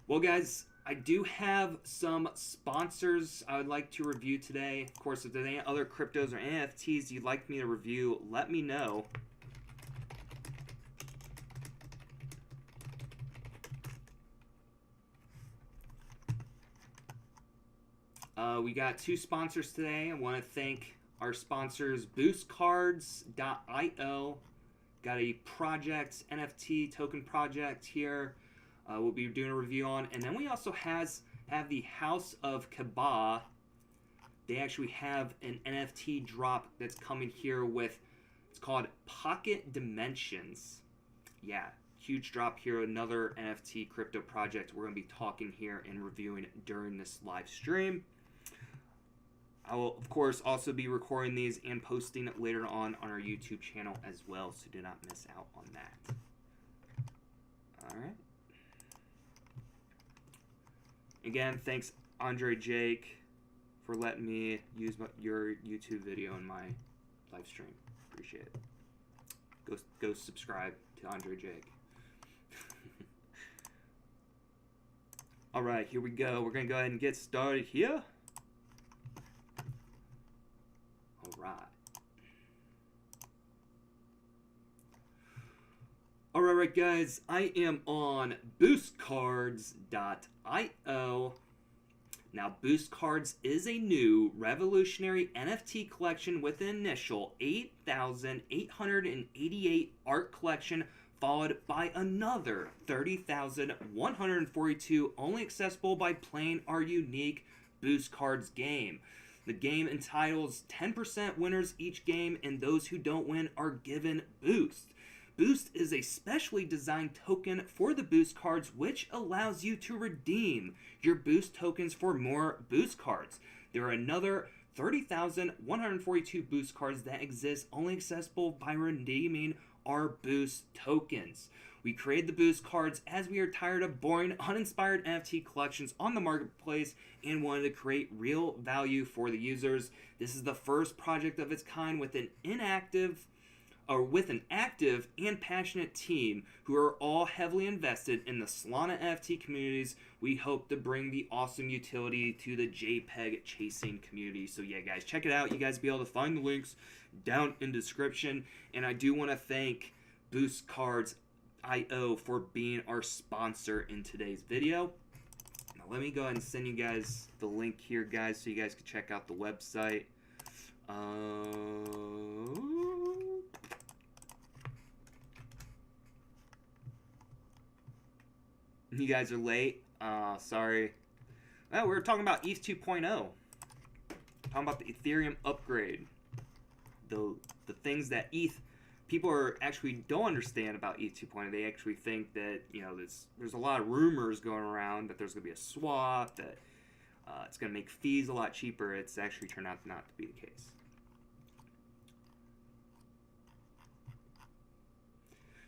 Well, guys, I do have some sponsors I would like to review today. Of course, if there's any other cryptos or NFTs you'd like me to review, let me know. We got two sponsors today. I want to thank our sponsors, Boostcards.io. Got a project, NFT token project here. We'll be doing a review on. And then we also have the House of Kibaa. They actually have an NFT drop that's coming here with, it's called Pocket Dimensions. Yeah, huge drop here, another NFT crypto project we're going to be talking here and reviewing during this live stream. I will, of course, also be recording these and posting it later on our YouTube channel as well, so do not miss out on that. All right. Again, thanks, Andre Jake, for letting me use your YouTube video in my live stream. Appreciate it. Go subscribe to Andre Jake. All right, here we go. We're going to go ahead and get started here. Alright guys, I am on Boostcards.io. Now Boostcards is a new revolutionary NFT collection with an initial 8,888 art collection, followed by another 30,142 only accessible by playing our unique Boostcards game. The game entitles 10% winners each game, and those who don't win are given Boost. Boost is a specially designed token for the Boost cards, which allows you to redeem your Boost tokens for more Boost cards. There are another 30,142 Boost cards that exist only accessible by redeeming our Boost tokens. We created the Boost cards as we are tired of boring, uninspired NFT collections on the marketplace and wanted to create real value for the users. This is the first project of its kind with an active and passionate team who are all heavily invested in the Solana NFT communities. We hope to bring the awesome utility to the JPEG chasing community. So yeah, guys, check it out. You guys will be able to find the links down in the description. And I do want to thank Boostcards.io for being our sponsor in today's video. Now let me go ahead and send you guys the link here, guys, so you guys can check out the website. You guys are late. Sorry. Well, we were talking about ETH 2.0. Talking about the Ethereum upgrade. The things that people are actually don't understand about ETH 2.0. They actually think that, you know, there's a lot of rumors going around that there's going to be a swap, that it's going to make fees a lot cheaper. It's actually turned out not to be the case.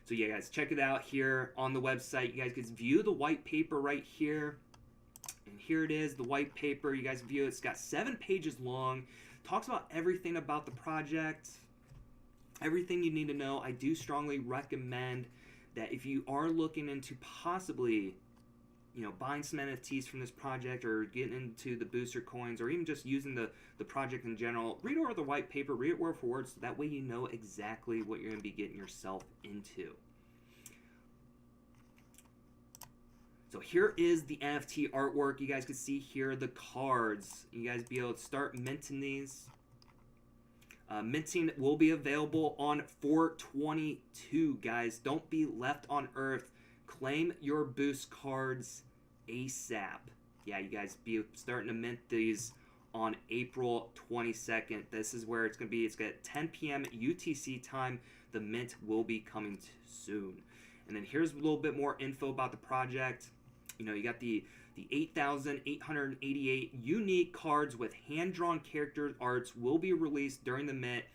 So yeah, guys, check it out here on the website. You guys can view the white paper right here. And here it is, the white paper. You guys view it. It's got 7 pages long. Talks about everything about the project. Everything you need to know. I do strongly recommend that if you are looking into possibly, you know, buying some NFTs from this project or getting into the booster coins or even just using the project in general, read over the white paper, read it word for word, so that way you know exactly what you're going to be getting yourself into. So here is the NFT artwork. You guys can see here the cards. You guys be able to start minting these. Minting will be available on 4/22, guys. Don't be left on Earth. Claim your Boost cards ASAP. Yeah, you guys be starting to mint these on April 22nd. This is where it's going to be. It's at 10 p.m. UTC time. The mint will be coming soon. And then here's a little bit more info about the project. You know, you got the 8,888 unique cards with hand-drawn character arts will be released during the mint.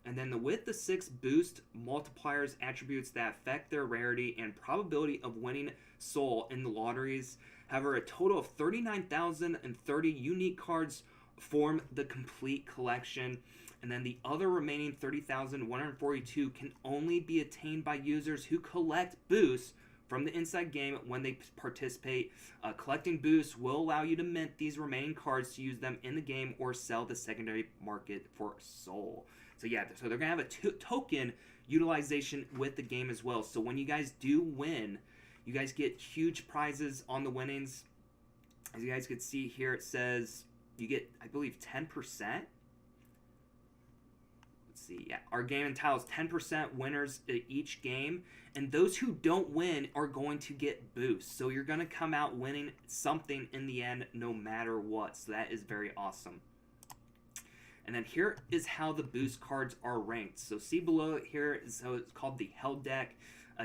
And then with the 6 boost multipliers attributes that affect their rarity and probability of winning soul in the lotteries. However, a total of 39,030 unique cards form the complete collection. And then the other remaining 30,142 can only be attained by users who collect boosts from the inside game when they participate. Collecting boosts will allow you to mint these remaining cards to use them in the game or sell the secondary market for soul. So yeah, so they're going to have a token utilization with the game as well. So when you guys do win, you guys get huge prizes on the winnings. As you guys can see here, it says you get, I believe, 10%. Let's see, yeah. Our game entitles 10% winners each game. And those who don't win are going to get boosts. So you're going to come out winning something in the end no matter what. So that is very awesome. And then here is how the boost cards are ranked. So see below it here, so it's called the Held deck.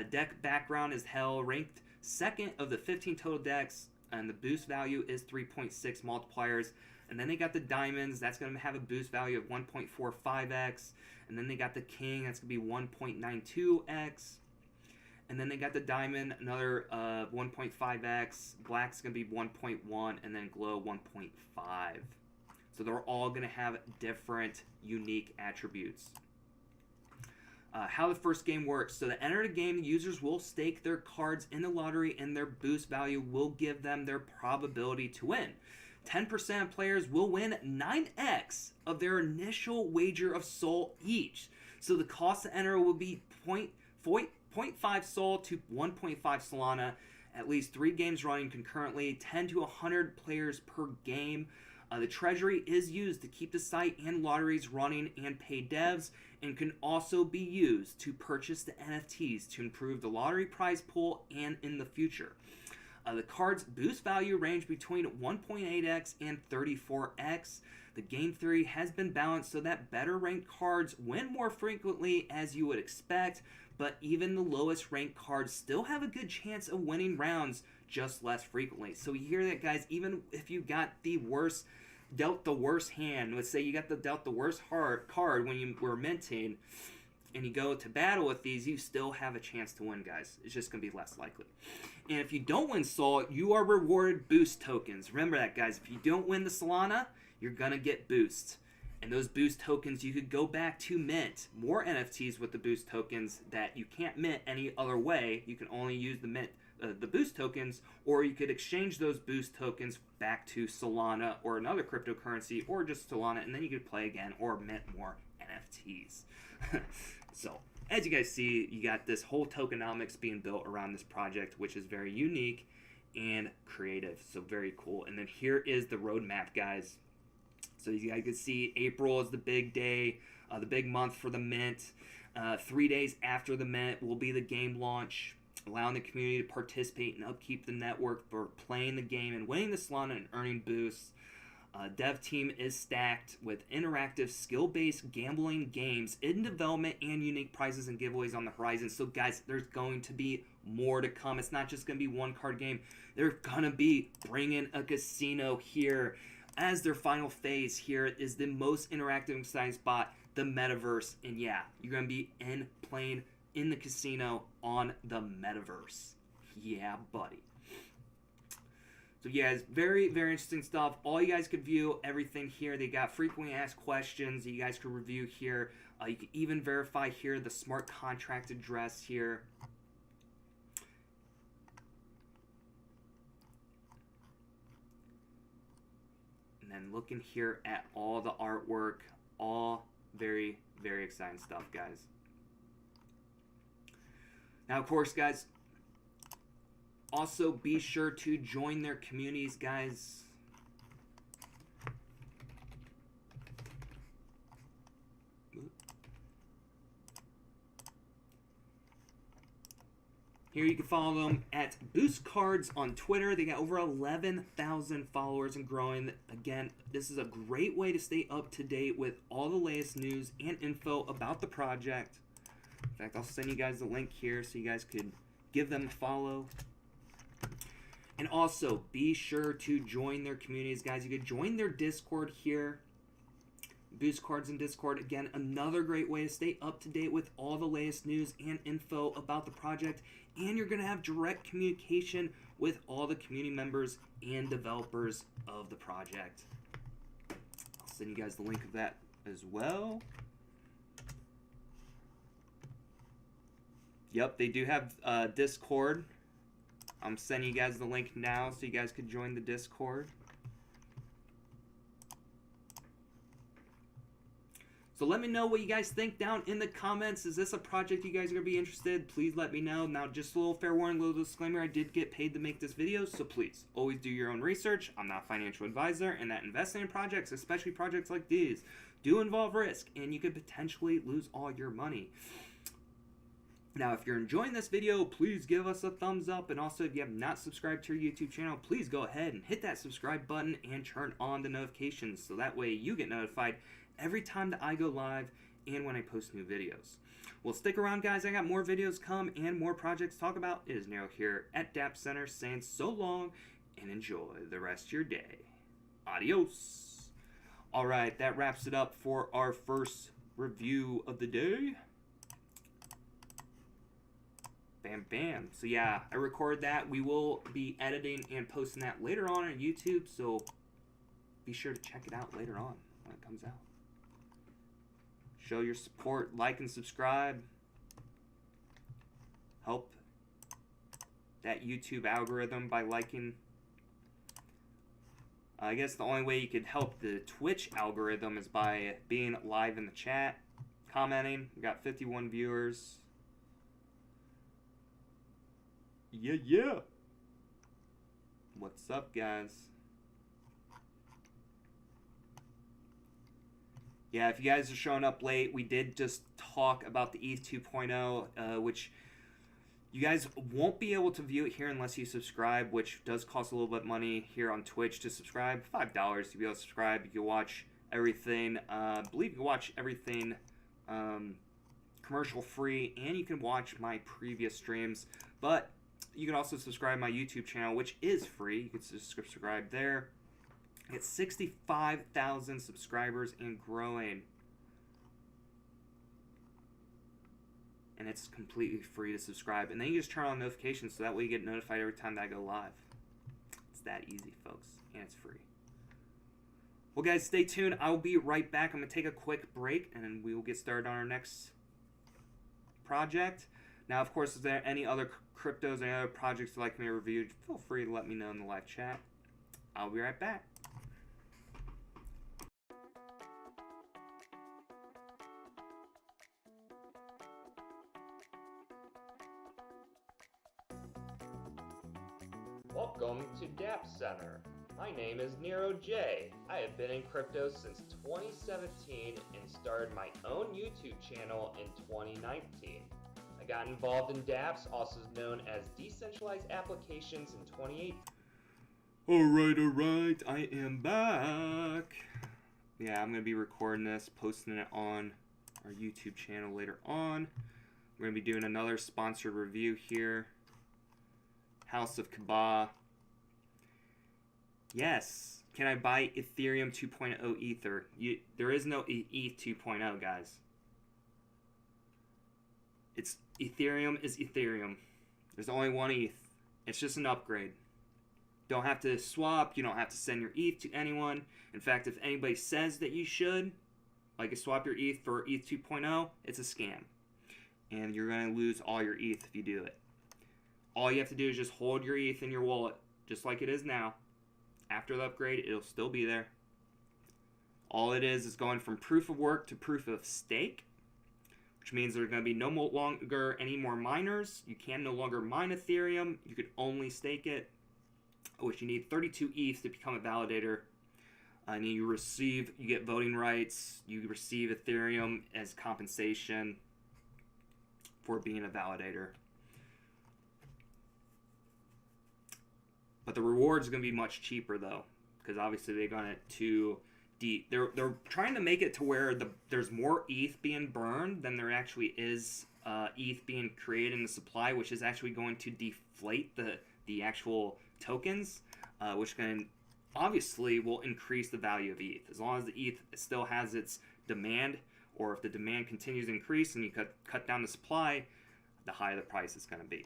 Deck background is hell, ranked second of the 15 total decks, and the boost value is 3.6 multipliers. And then they got the diamonds, that's going to have a boost value of 1.45x. And then they got the king, that's going to be 1.92x. And then they got the diamond, another 1.5x. Black's going to be 1.1, and then glow 1.5. So they're all going to have different unique attributes. How the first game works. So to enter the game, the users will stake their cards in the lottery, and their boost value will give them their probability to win. 10% of players will win 9x of their initial wager of soul each. So the cost to enter will be 0.5 soul to 1.5 Solana, at least 3 games running concurrently, 10 to 100 players per game. The treasury is used to keep the site and lotteries running and pay devs, and can also be used to purchase the NFTs to improve the lottery prize pool and in the future. The cards' boost value range between 1.8x and 34x. The game theory has been balanced so that better ranked cards win more frequently, as you would expect, but even the lowest ranked cards still have a good chance of winning rounds, just less frequently. So you hear that, guys, even if you got dealt the worst hand, let's say you got dealt the worst card when you were minting, and you go to battle with these, you still have a chance to win, guys. It's just going to be less likely. And if you don't win Soul, you are rewarded boost tokens. Remember that, guys. If you don't win the Solana, you're going to get boosts. And those boost tokens, you could go back to mint more NFTs with the boost tokens that you can't mint any other way. You can only use the boost tokens, or you could exchange those boost tokens back to Solana or another cryptocurrency, or just Solana, and then you could play again or mint more NFTs. So, as you guys see, you got this whole tokenomics being built around this project, which is very unique and creative. So, very cool. And then here is the roadmap, guys. So, you guys can see April is the big day, the big month for the mint. 3 days after the mint will be the game launch, allowing the community to participate and upkeep the network for playing the game and winning the Solana and earning boosts. Dev team is stacked with interactive, skill-based gambling games in development and unique prizes and giveaways on the horizon. So, guys, there's going to be more to come. It's not just going to be one card game. They're going to be bringing a casino here as their final phase. Here is the most interactive and exciting spot, the metaverse. And yeah, you're going to be playing in the casino on the metaverse. Yeah, buddy. So yeah, it's very, very interesting stuff. All you guys could view everything here. They got frequently asked questions that you guys could review here. You can even verify here the smart contract address here. And then looking here at all the artwork, all very, very exciting stuff, guys. Now, of course, guys, also be sure to join their communities, guys. Here you can follow them at Boostcards on Twitter. They got over 11,000 followers and growing. Again, this is a great way to stay up to date with all the latest news and info about the project. In fact, I'll send you guys the link here so you guys could give them a follow. And also, be sure to join their communities, guys. You could join their Discord here. Boostcards in Discord. Again, another great way to stay up to date with all the latest news and info about the project. And you're going to have direct communication with all the community members and developers of the project. I'll send you guys the link of that as well. Yep, they do have Discord. I'm sending you guys the link now so you guys could join the Discord. So let me know what you guys think down in the comments. Is this a project you guys are going to be interested in? Please let me know. Now, just a little fair warning, a little disclaimer. I did get paid to make this video, so please, always do your own research. I'm not a financial advisor, and that investing in projects, especially projects like these, do involve risk, and you could potentially lose all your money. Now, if you're enjoying this video, please give us a thumbs up. And also, if you have not subscribed to our YouTube channel, please go ahead and hit that subscribe button and turn on the notifications so that way you get notified every time that I go live and when I post new videos. Well, stick around, guys. I got more videos come and more projects to talk about. It is Nero here at Dapp Center saying so long and enjoy the rest of your day. Adios. All right, that wraps it up for our first review of the day. Bam, bam. So yeah, I record that. We will be editing and posting that later on YouTube, so be sure to check it out later on when it comes out. Show your support, like and subscribe. Help that YouTube algorithm by liking. I guess the only way you could help the Twitch algorithm is by being live in the chat, commenting. We got 51 viewers. Yeah. What's up, guys? Yeah, if you guys are showing up late, we did just talk about the ETH 2.0, which you guys won't be able to view it here unless you subscribe, which does cost a little bit of money here on Twitch to subscribe. $5 to be able to subscribe. You can watch everything. I believe you can watch everything commercial free, and you can watch my previous streams. But you can also subscribe to my YouTube channel, which is free. You can subscribe there. I get 65,000 subscribers and growing. And it's completely free to subscribe. And then you just turn on notifications so that way you get notified every time that I go live. It's that easy, folks. And it's free. Well, guys, stay tuned. I will be right back. I'm going to take a quick break, and then we will get started on our next project. Now, of course, if there are any other cryptos, any other projects you'd like me to review, feel free to let me know in the live chat. I'll be right back. Welcome to Dapp Center. My name is Nero J. I have been in crypto since 2017 and started my own YouTube channel in 2019. I got involved in dApps, also known as decentralized applications, in 2018. Alright, I am back. Yeah, I'm going to be recording this, posting it on our YouTube channel later on. We're going to be doing another sponsored review here. House of Kibaa. Yes. Can I buy Ethereum 2.0 Ether? There is no ETH 2.0, guys. It's Ethereum is Ethereum. There's only one ETH. It's just an upgrade. Don't have to swap. You don't have to send your ETH to anyone. In fact, if anybody says that you should, like swap your ETH for ETH 2.0, it's a scam. And you're going to lose all your ETH if you do it. All you have to do is just hold your ETH in your wallet, just like it is now. After the upgrade, it'll still be there. All it is going from proof of work to proof of stake, which means there's going to be no longer any more miners. You can no longer mine Ethereum. You could only stake it, which you need 32 ETH to become a validator. And you get voting rights. You receive Ethereum as compensation for being a validator. But the rewards are going to be much cheaper, though, because obviously they're going to they're trying to make it to where there's more ETH being burned than there actually is ETH being created in the supply, which is actually going to deflate the actual tokens, which can obviously will increase the value of ETH. As long as the ETH still has its demand, or if the demand continues to increase and you cut down the supply, the higher the price is going to be.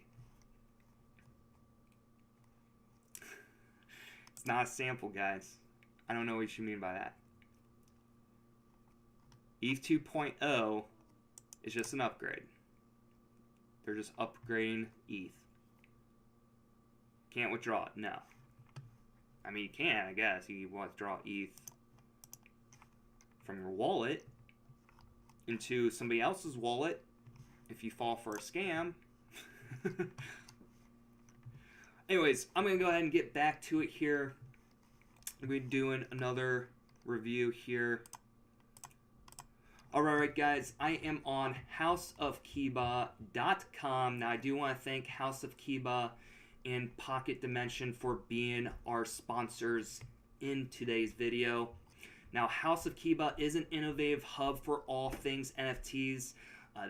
It's not a sample, guys. I don't know what you mean by that. ETH 2.0 is just an upgrade. They're just upgrading ETH. Can't withdraw it, no. I mean, you can, I guess. You can withdraw ETH from your wallet into somebody else's wallet if you fall for a scam. Anyways, I'm going to go ahead and get back to it here. We're doing another review here. Alright guys, I am on houseofkiba.com. Now I do want to thank House of Kiba and Pocket Dimension for being our sponsors in today's video. Now, House of Kiba is an innovative hub for all things NFTs.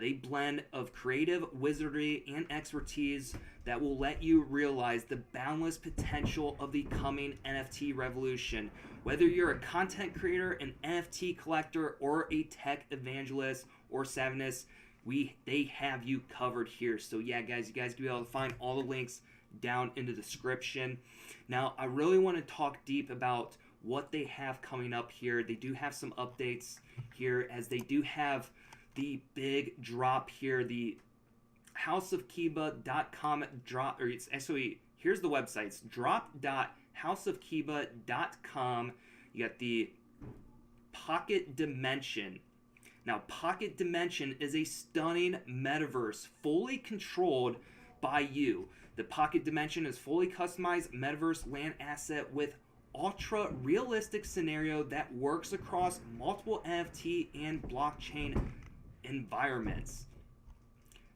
They blend of creative wizardry and expertise that will let you realize the boundless potential of the coming NFT revolution. Whether you're a content creator, an NFT collector, or a tech evangelist or savviness, they have you covered here. So yeah, guys, you guys can be able to find all the links down in the description. Now, I really want to talk deep about what they have coming up here. They do have some updates here, as they do have the big drop here, the houseofkiba.com drop, or it's actually, here's the website, it's drop.houseofkiba.com. You got the Pocket Dimension. Now, Pocket Dimension is a stunning metaverse fully controlled by you. The Pocket Dimension is fully customized metaverse land asset with ultra realistic scenario that works across multiple NFT and blockchain environments.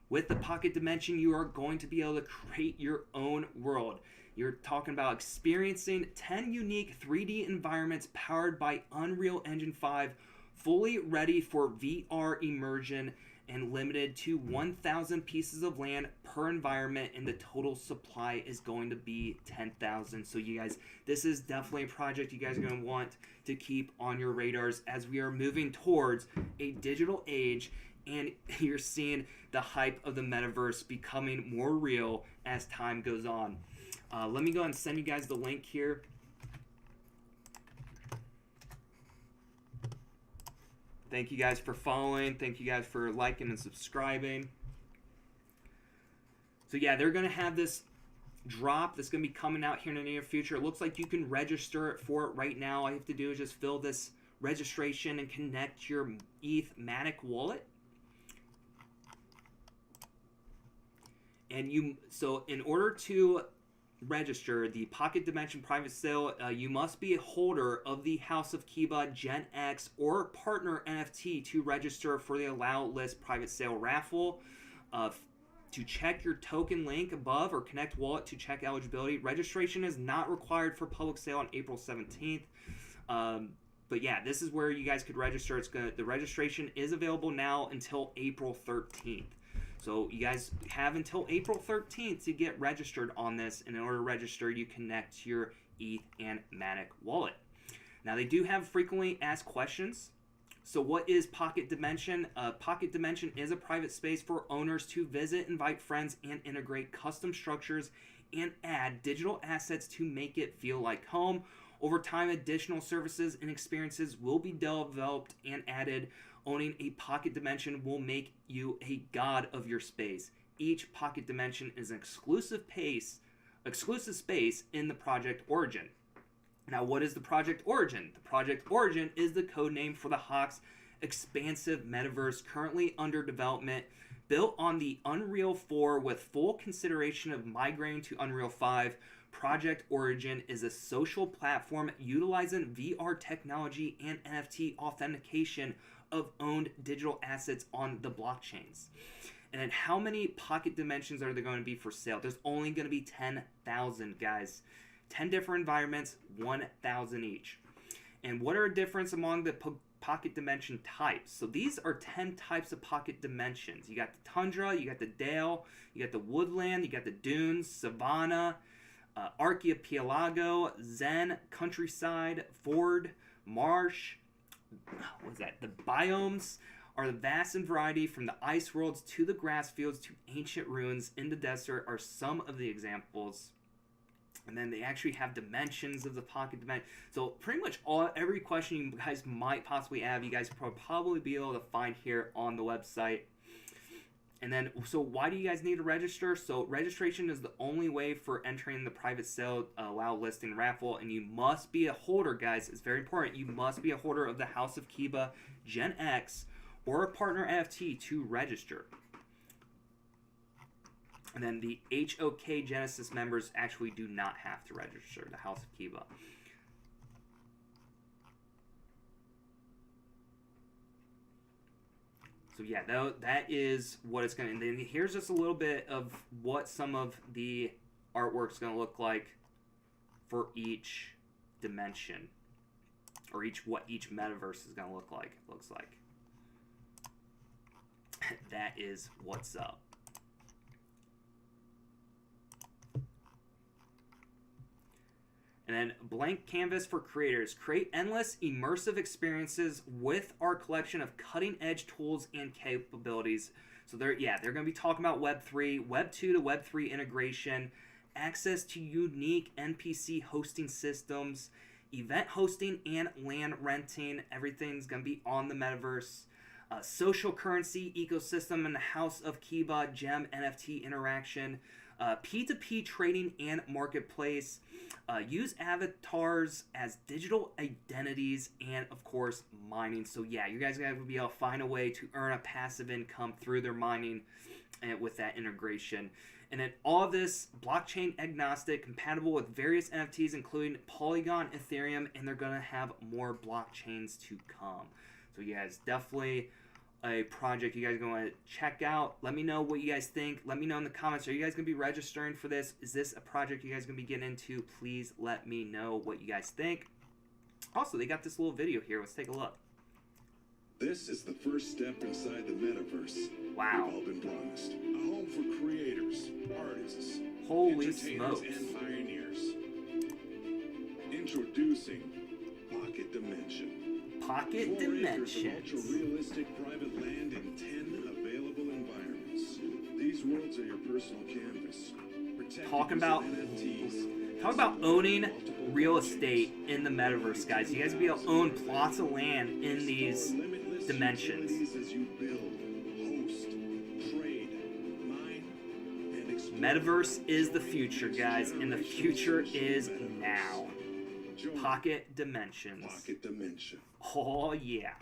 With the Pocket Dimension, you are going to be able to create your own world. You're talking about experiencing 10 unique 3D environments powered by Unreal Engine 5, fully ready for VR immersion, and limited to 1,000 pieces of land per environment, and the total supply is going to be 10,000. So you guys, this is definitely a project you guys are going to want to keep on your radars as we are moving towards a digital age, and you're seeing the hype of the metaverse becoming more real as time goes on. Let me go and send you guys the link here. Thank you guys for following. Thank you guys for liking and subscribing. So yeah, they're going to have this drop that's going to be coming out here in the near future. It looks like you can register for it right now. All you have to do is just fill this registration and connect your ETH Matic wallet. And so in order to register the Pocket Dimension private sale, you must be a holder of the House of Kiba Gen X or partner NFT to register for the Allow List private sale raffle. To check your token link above or connect wallet to check eligibility. Registration is not required for public sale on April 17th. But yeah, this is where you guys could register. The registration is available now until April 13th. So you guys have until April 13th to get registered on this. And in order to register, you connect your ETH and Matic wallet. Now, they do have frequently asked questions. So what is Pocket Dimension? Pocket Dimension is a private space for owners to visit, invite friends, and integrate custom structures and add digital assets to make it feel like home. Over time, additional services and experiences will be developed and added. Owning a Pocket Dimension will make you a god of your space. Each Pocket Dimension is an exclusive space in the Project Origin. Now, what is the Project Origin? The Project Origin is the code name for the Hawk's expansive metaverse currently under development. Built on the Unreal 4 with full consideration of migrating to Unreal 5, Project Origin is a social platform utilizing VR technology and NFT authentication of owned digital assets on the blockchains. And then how many Pocket Dimensions are there going to be for sale? There's only going to be 10,000, guys. 10 different environments, 1,000 each. And what are a difference among the Pocket Dimension types? So these are 10 types of Pocket Dimensions. You got the Tundra, you got the Dale, you got the Woodland, you got the Dunes, Savanna, Archipelago, Zen, Countryside, Ford, Marsh. What's that? The biomes are the vast and variety from the ice worlds to the grass fields to ancient ruins in the desert are some of the examples. And then they actually have dimensions of the Pocket Dimension. So pretty much every question you guys might possibly have, you guys will probably be able to find here on the website. And then, so why do you guys need to register? So registration is the only way for entering the private sale allow listing raffle, and you must be a holder, guys. It's very important. You must be a holder of the House of Kiba Gen X or a partner NFT to register. And then the HOK Genesis members actually do not have to register the House of Kiba. So yeah, that is what it's going to... And then here's just a little bit of what some of the artwork's going to look like for each dimension. or what each metaverse is going to look like. It looks like that is what's up. And then blank canvas for creators. Create endless immersive experiences with our collection of cutting-edge tools and capabilities. So they're going to be talking about Web3, Web 2 to Web 3 integration, access to unique NPC hosting systems, event hosting and land renting. Everything's going to be on the metaverse. Social currency ecosystem in the house of Kiba, gem NFT interaction, P2P trading and marketplace, use avatars as digital identities, and of course mining. So yeah, you guys are going to be able to find a way to earn a passive income through their mining and with that integration. And then all of this blockchain agnostic, compatible with various NFTs including Polygon, Ethereum, and they're going to have more blockchains to come. So yeah, it's definitely a project you guys are going to check out. Let me know what you guys think. Let me know in the comments. Are you guys going to be registering for this? Is this a project you guys are going to be getting into? Please let me know what you guys think. Also, they got this little video here. Let's take a look. This is the first step inside the metaverse. Wow. We've all been promised. A home for creators, artists, Holy entertainers, smokes. and pioneers. Introducing Pocket Dimension. Pocket 4 acres of Dimensions. ultra-realistic private land in 10 available environments. These worlds are your personal canvas. Talking about owning real estate in the metaverse, guys. You guys will be able to own plots of land in these dimensions. As you build, host, trade, mine, and explore. Metaverse is the future, guys, and the future is now. Pocket Dimensions. Pocket Dimension. Oh, yeah.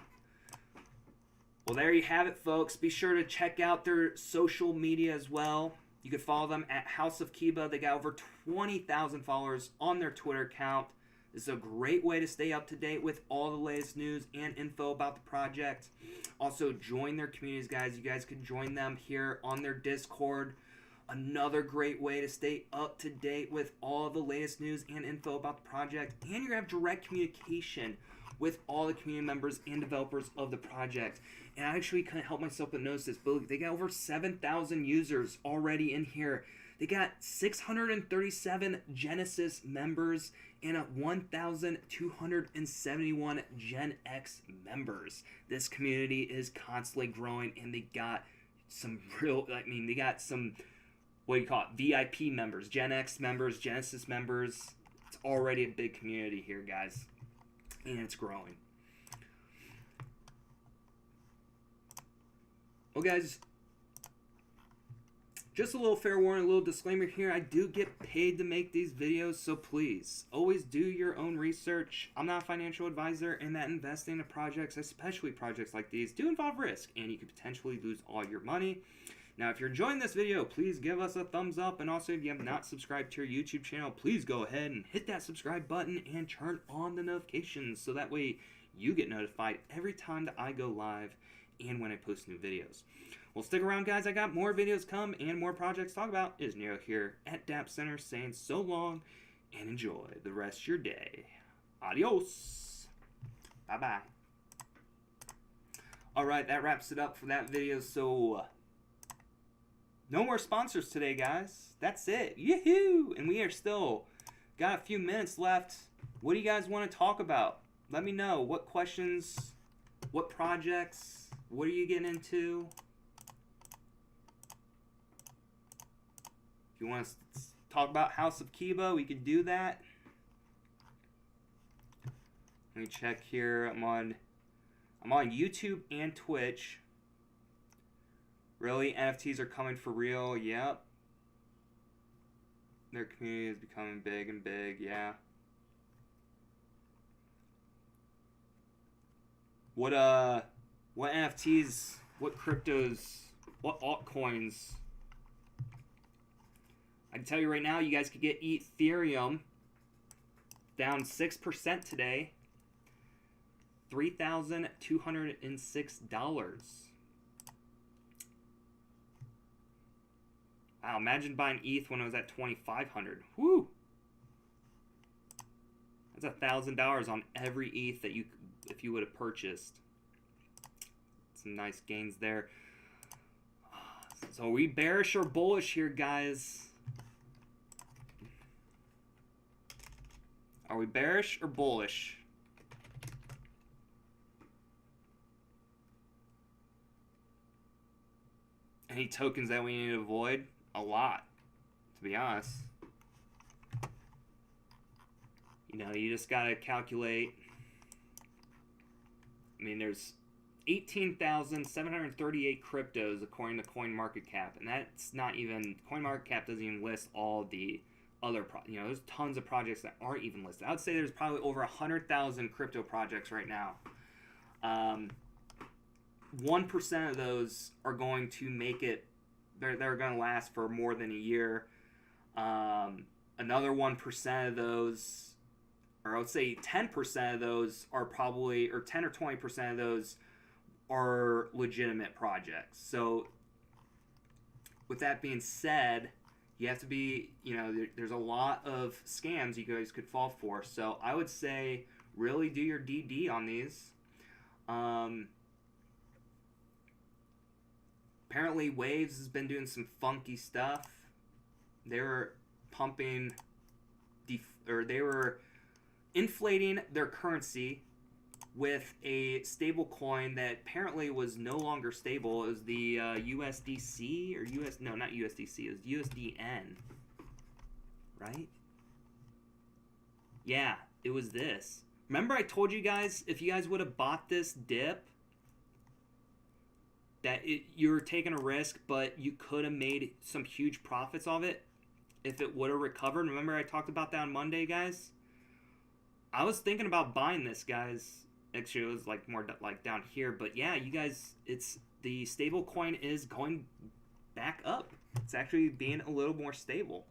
Well, there you have it, folks. Be sure to check out their social media as well. You can follow them at House of Kiba. They got over 20,000 followers on their Twitter account. This is a great way to stay up to date with all the latest news and info about the project. Also, join their communities, guys. You guys can join them here on their Discord. Another great way to stay up to date with all the latest news and info about the project. And you're going to have direct communication with all the community members and developers of the project. And I actually couldn't help myself but notice this. But look, they got over 7,000 users already in here. They got 637 Genesis members and 1,271 Gen X members. This community is constantly growing, and they got some they got some, what do you call it, VIP members, Gen X members, Genesis members. It's already a big community here, guys, and it's growing. Well, guys, just a little fair warning, a little disclaimer here. I do get paid to make these videos, so please, always do your own research. I'm not a financial advisor, and that investing in projects, especially projects like these, do involve risk, and you could potentially lose all your money. Now, if you're enjoying this video, please give us a thumbs up, and also if you have not subscribed to our YouTube channel, please go ahead and hit that subscribe button and turn on the notifications, so that way you get notified every time that I go live and when I post new videos. Well, stick around, guys. I got more videos come and more projects to talk about. Is Nero here at Dapp Center saying so long and enjoy the rest of your day. Adios. Bye-bye. Alright, that wraps it up for that video. So, no more sponsors today, guys. That's it. Yoo-hoo! And we are still got a few minutes left. What do you guys want to talk about? Let me know. What questions, what projects, what are you getting into? If you want to talk about House of Kiba, we could do that. Let me check here. I'm on YouTube and Twitch. Really? NFTs are coming for real? Yep. Their community is becoming big and big, yeah. What NFTs, what cryptos, what altcoins? I can tell you right now, you guys could get Ethereum down 6% today. $3,206. Wow, imagine buying ETH when it was at $2,500. Woo! That's $1,000 on every ETH that if you would have purchased. Some nice gains there. So are we bearish or bullish here, guys? Are we bearish or bullish? Any tokens that we need to avoid? A lot, to be honest. You know, you just gotta calculate. I mean, there's 18,738 cryptos according to CoinMarketCap, and that's not even, CoinMarketCap doesn't even list all the other there's tons of projects that aren't even listed. I would say there's probably over 100,000 crypto projects right now. 1% of those are going to make it, they're going to last for more than a year. Another 1% of those, or I would say 10% of those are probably, or 10 or 20% of those are legitimate projects. So with that being said, you have to be, there's a lot of scams you guys could fall for. So I would say really do your DD on these. Apparently Waves has been doing some funky stuff. They were pumping, they were inflating their currency with a stable coin that apparently was no longer stable. It was the USDC or not USDC. It was USDN, right? Yeah, it was this. Remember I told you guys if you guys would have bought this dip that you were taking a risk, but you could have made some huge profits of it if it would have recovered. Remember I talked about that on Monday, guys? I was thinking about buying this, guys. Actually, it was like more like down here, but yeah, you guys, it's the stable coin is going back up. It's actually being a little more stable.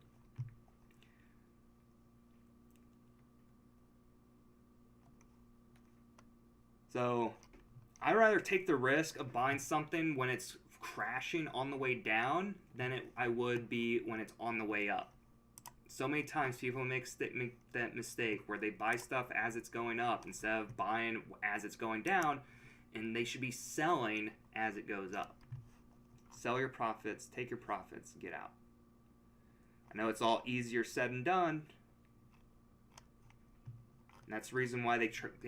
So I'd rather take the risk of buying something when it's crashing on the way down than I would be when it's on the way up. So many times people make that mistake where they buy stuff as it's going up instead of buying as it's going down, and they should be selling as it goes up. Sell your profits, take your profits, get out. I know it's all easier said than done. And that's the reason why they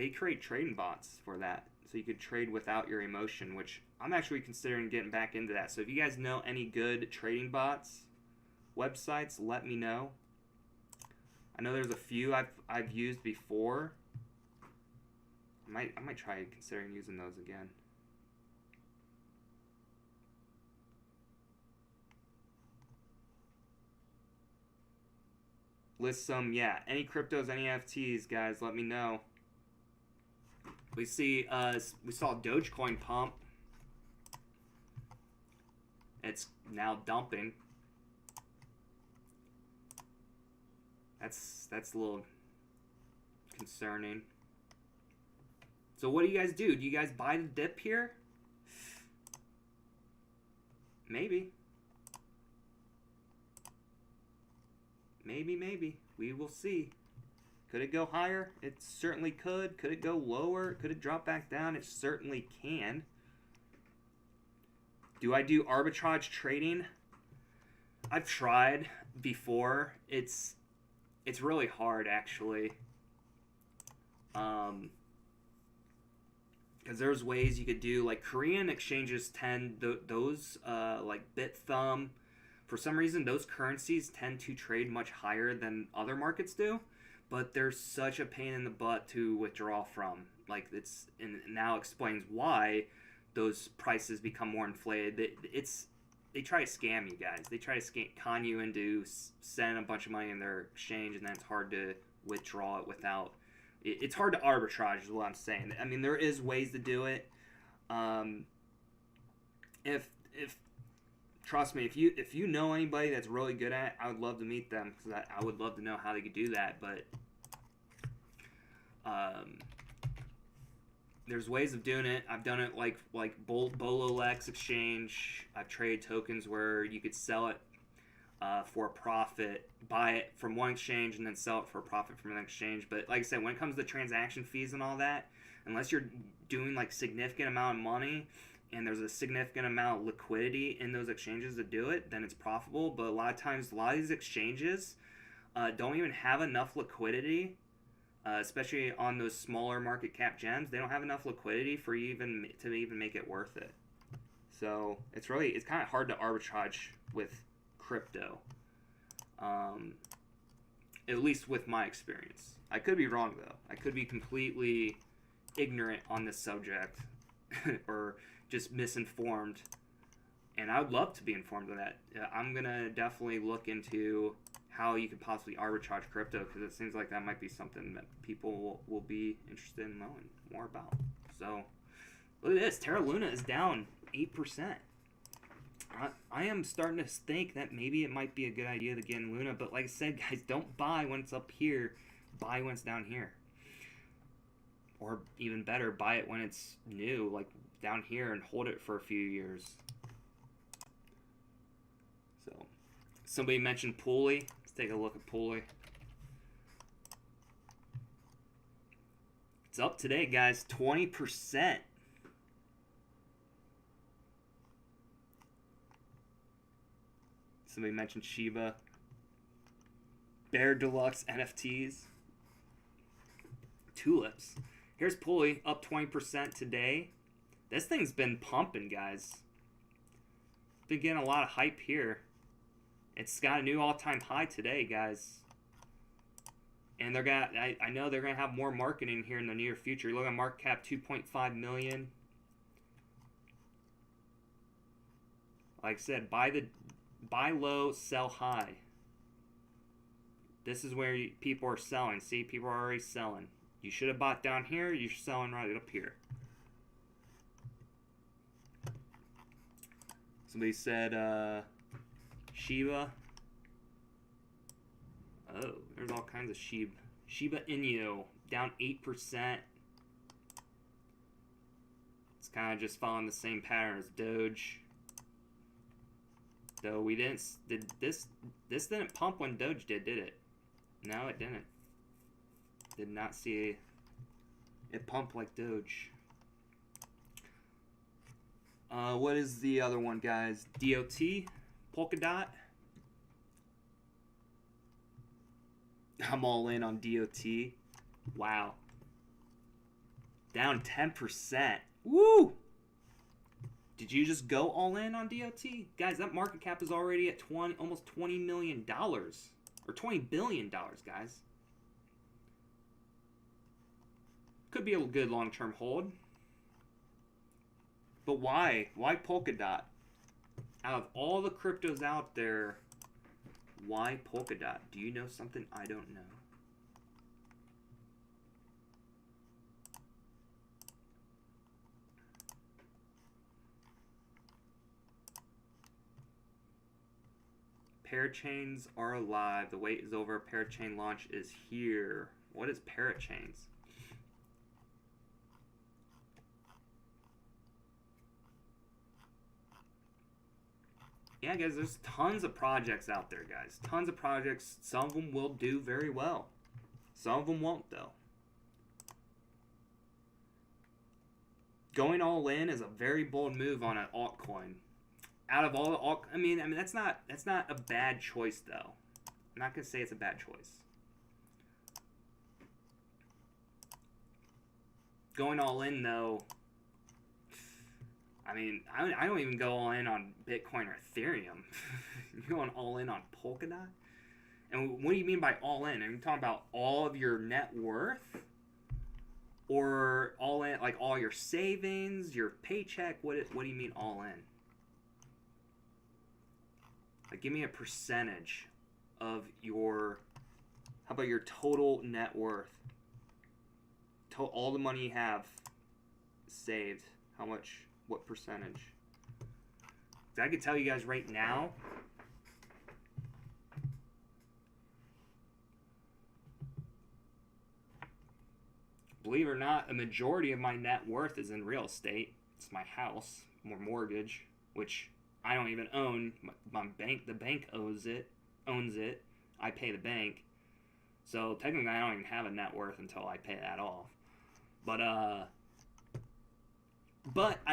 create trading bots for that. So you could trade without your emotion, which I'm actually considering getting back into that. So if you guys know any good trading bots, websites, let me know. I know there's a few I've used before. I might try considering using those again. List some, yeah, any cryptos, any NFTs, guys, let me know. We saw Dogecoin pump. It's now dumping. That's a little concerning. So what do you guys do? Do you guys buy the dip here? Maybe. Maybe. We will see. Could it go higher? It certainly could. Could it go lower? Could it drop back down? It certainly can. Do I do arbitrage trading? I've tried before. It's really hard, actually. Because there's ways you could do, like Korean exchanges tend, those like BitThumb, for some reason those currencies tend to trade much higher than other markets do, but they're such a pain in the butt to withdraw from. Like and now explains why those prices become more inflated. They try to scam you guys. They try to con you into send a bunch of money in their exchange, and then it's hard to withdraw it without. It's hard to arbitrage, is what I'm saying. I mean, there is ways to do it. If trust me, if you know anybody that's really good at it, I would love to meet them, because I would love to know how they could do that. But there's ways of doing it. I've done it like Bololex exchange. I've traded tokens where you could sell it for a profit, buy it from one exchange and then sell it for a profit from an exchange. But like I said, when it comes to transaction fees and all that, unless you're doing like significant amount of money and there's a significant amount of liquidity in those exchanges to do it, then it's profitable. But a lot of times, a lot of these exchanges don't even have enough liquidity, especially on those smaller market cap gems. They don't have enough liquidity for you to even make it worth it. So it's kind of hard to arbitrage with crypto, at least with my experience. I could be wrong though. I could be completely ignorant on this subject or just misinformed, and I would love to be informed of that. I'm gonna definitely look into how you could possibly arbitrage crypto, because it seems like that might be something that people will be interested in knowing more about. So look at this, Terra Luna is down 8%. I am starting to think that maybe it might be a good idea to get in Luna, but like I said, guys, don't buy when it's up here, buy when it's down here. Or even better, buy it when it's new, like down here, and hold it for a few years. So, somebody mentioned Pulley. Let's take a look at Pulley. It's up today, guys, 20%. Somebody mentioned Shiba. Bear Deluxe NFTs. Tulips. Here's Pulley, up 20% today. This thing's been pumping, guys. Been getting a lot of hype here. It's got a new all-time high today, guys. And they're gonna, I know they're gonna have more marketing here in the near future. Look at market cap, 2.5 million. Like I said, buy low, sell high. This is where people are selling. See, people are already selling. You should have bought down here. You're selling right up here. Somebody said Shiba. Oh, there's all kinds of Shiba. Shiba Inu down 8%. It's kind of just following the same pattern as Doge. Though we didn't, this didn't pump when Doge did it? No, it didn't. Did not see it pump like Doge. What is the other one, guys? DOT, Polkadot. I'm all in on DOT. Wow. Down 10%. Woo! Did you just go all in on DOT? Guys, that market cap is already at almost $20 million. Or $20 billion, guys. Could be a good long-term hold. But why? Why Polkadot? Out of all the cryptos out there, why Polkadot? Do you know something I don't know? Parachains are alive. The wait is over. Parachain launch is here. What is Parachains? Yeah, guys, there's tons of projects out there, guys. Tons of projects. Some of them will do very well. Some of them won't, though. Going all in is a very bold move on an altcoin. Out of all the I mean that's not a bad choice, though. I'm not gonna say it's a bad choice. Going all in, though, I mean, I don't even go all in on Bitcoin or Ethereum. You're going all in on Polkadot? And what do you mean by all in? Are you talking about all of your net worth? Or all in, like all your savings, your paycheck? What do you mean all in? Like, give me a percentage of your, how about your total net worth? All the money you have saved, how much, what percentage? I can tell you guys right now, believe it or not, a majority of my net worth is in real estate. It's my house, more mortgage, which I don't even own my bank. The bank owns it. I pay the bank. So technically, I don't even have a net worth until I pay that off. But I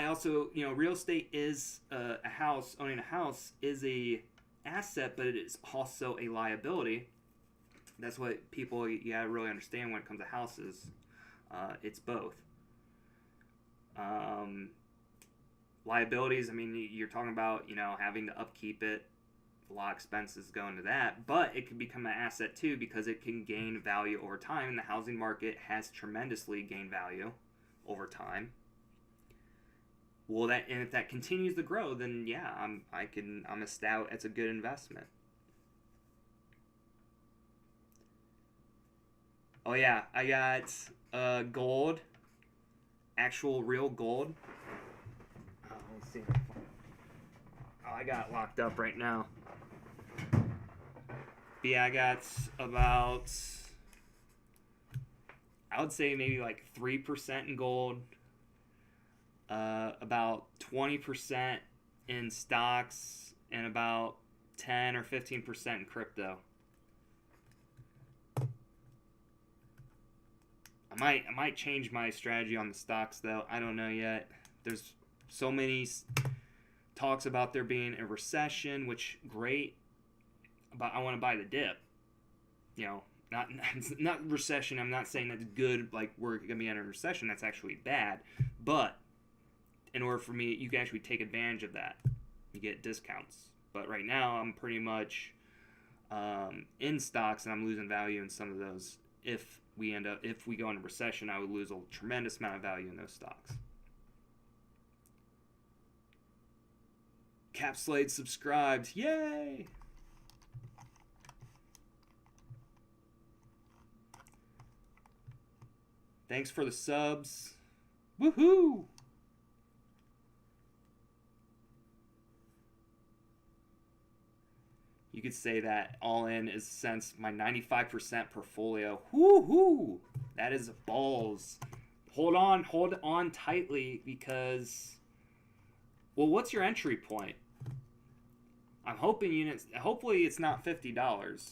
also, you know, real estate is a house. Owning a house is a asset, but it is also a liability. That's what people, you gotta really understand when it comes to houses. It's both. Liabilities, I mean, you're talking about, you know, having to upkeep it. A lot of expenses go into that, but it can become an asset too because it can gain value over time, and the housing market has tremendously gained value over time. Well, and if that continues to grow, then yeah, I'm a stout. It's a good investment. Oh yeah, I got gold, actual real gold. Let's see. Oh, I got it locked up right now. But yeah, I got about, I would say maybe like 3% in gold, about 20% in stocks, and about 10 or 15% in crypto. I might change my strategy on the stocks though. I don't know yet. There's so many talks about there being a recession, which great, but I want to buy the dip. You know, not recession. I'm not saying that's good. Like we're gonna be in a recession. That's actually bad. But in order for me, you can actually take advantage of that. You get discounts. But right now, I'm pretty much in stocks, and I'm losing value in some of those. If we go into recession, I would lose a tremendous amount of value in those stocks. Capslade subscribed. Yay! Thanks for the subs. Woohoo! You could say that all in is since my 95% portfolio. Woohoo! That is balls. Hold on tightly because, well, what's your entry point? I'm hoping hopefully it's not $50.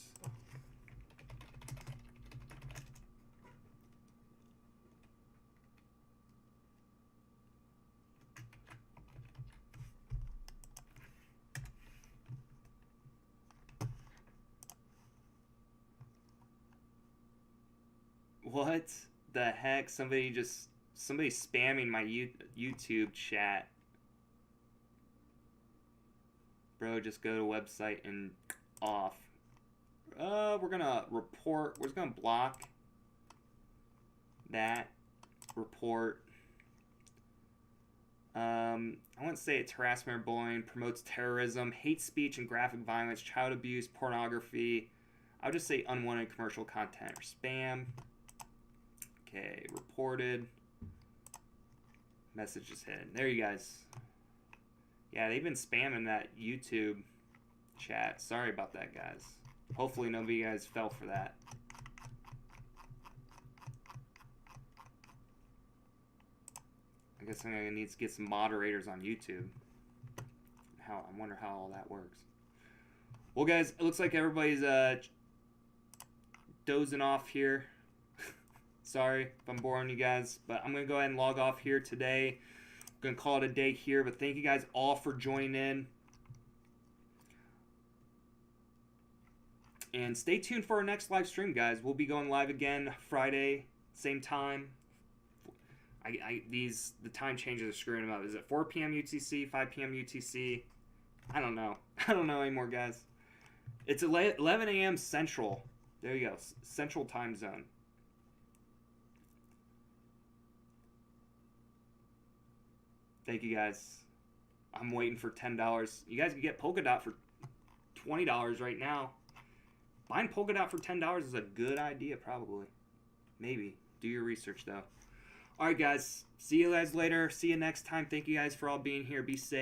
What the heck? Somebody spamming my YouTube chat. Bro, just go to website and off. We're gonna report. We're just gonna block that report. I wouldn't say it's harassment or bullying, promotes terrorism, hate speech and graphic violence, child abuse, pornography. I would just say unwanted commercial content or spam. Okay, reported. Message is hidden. There you guys. Yeah, they've been spamming that YouTube chat. Sorry about that, guys. Hopefully none of you guys fell for that. I guess I'm gonna need to get some moderators on YouTube. I wonder how all that works. Well, guys, it looks like everybody's dozing off here. Sorry if I'm boring you guys, but I'm gonna go ahead and log off here today. I'm gonna call it a day here, but thank you guys all for joining in. And stay tuned for our next live stream, guys. We'll be going live again Friday, same time. The time changes are screwing them up. Is it 4 p.m. UTC, 5 p.m. UTC? I don't know. I don't know anymore, guys. It's 11 a.m. Central. There you go. Central time zone. Thank you, guys. I'm waiting for $10. You guys can get Polkadot for $20 right now. Buying Polkadot for $10 is a good idea, probably. Maybe. Do your research, though. All right, guys. See you guys later. See you next time. Thank you guys for all being here. Be safe.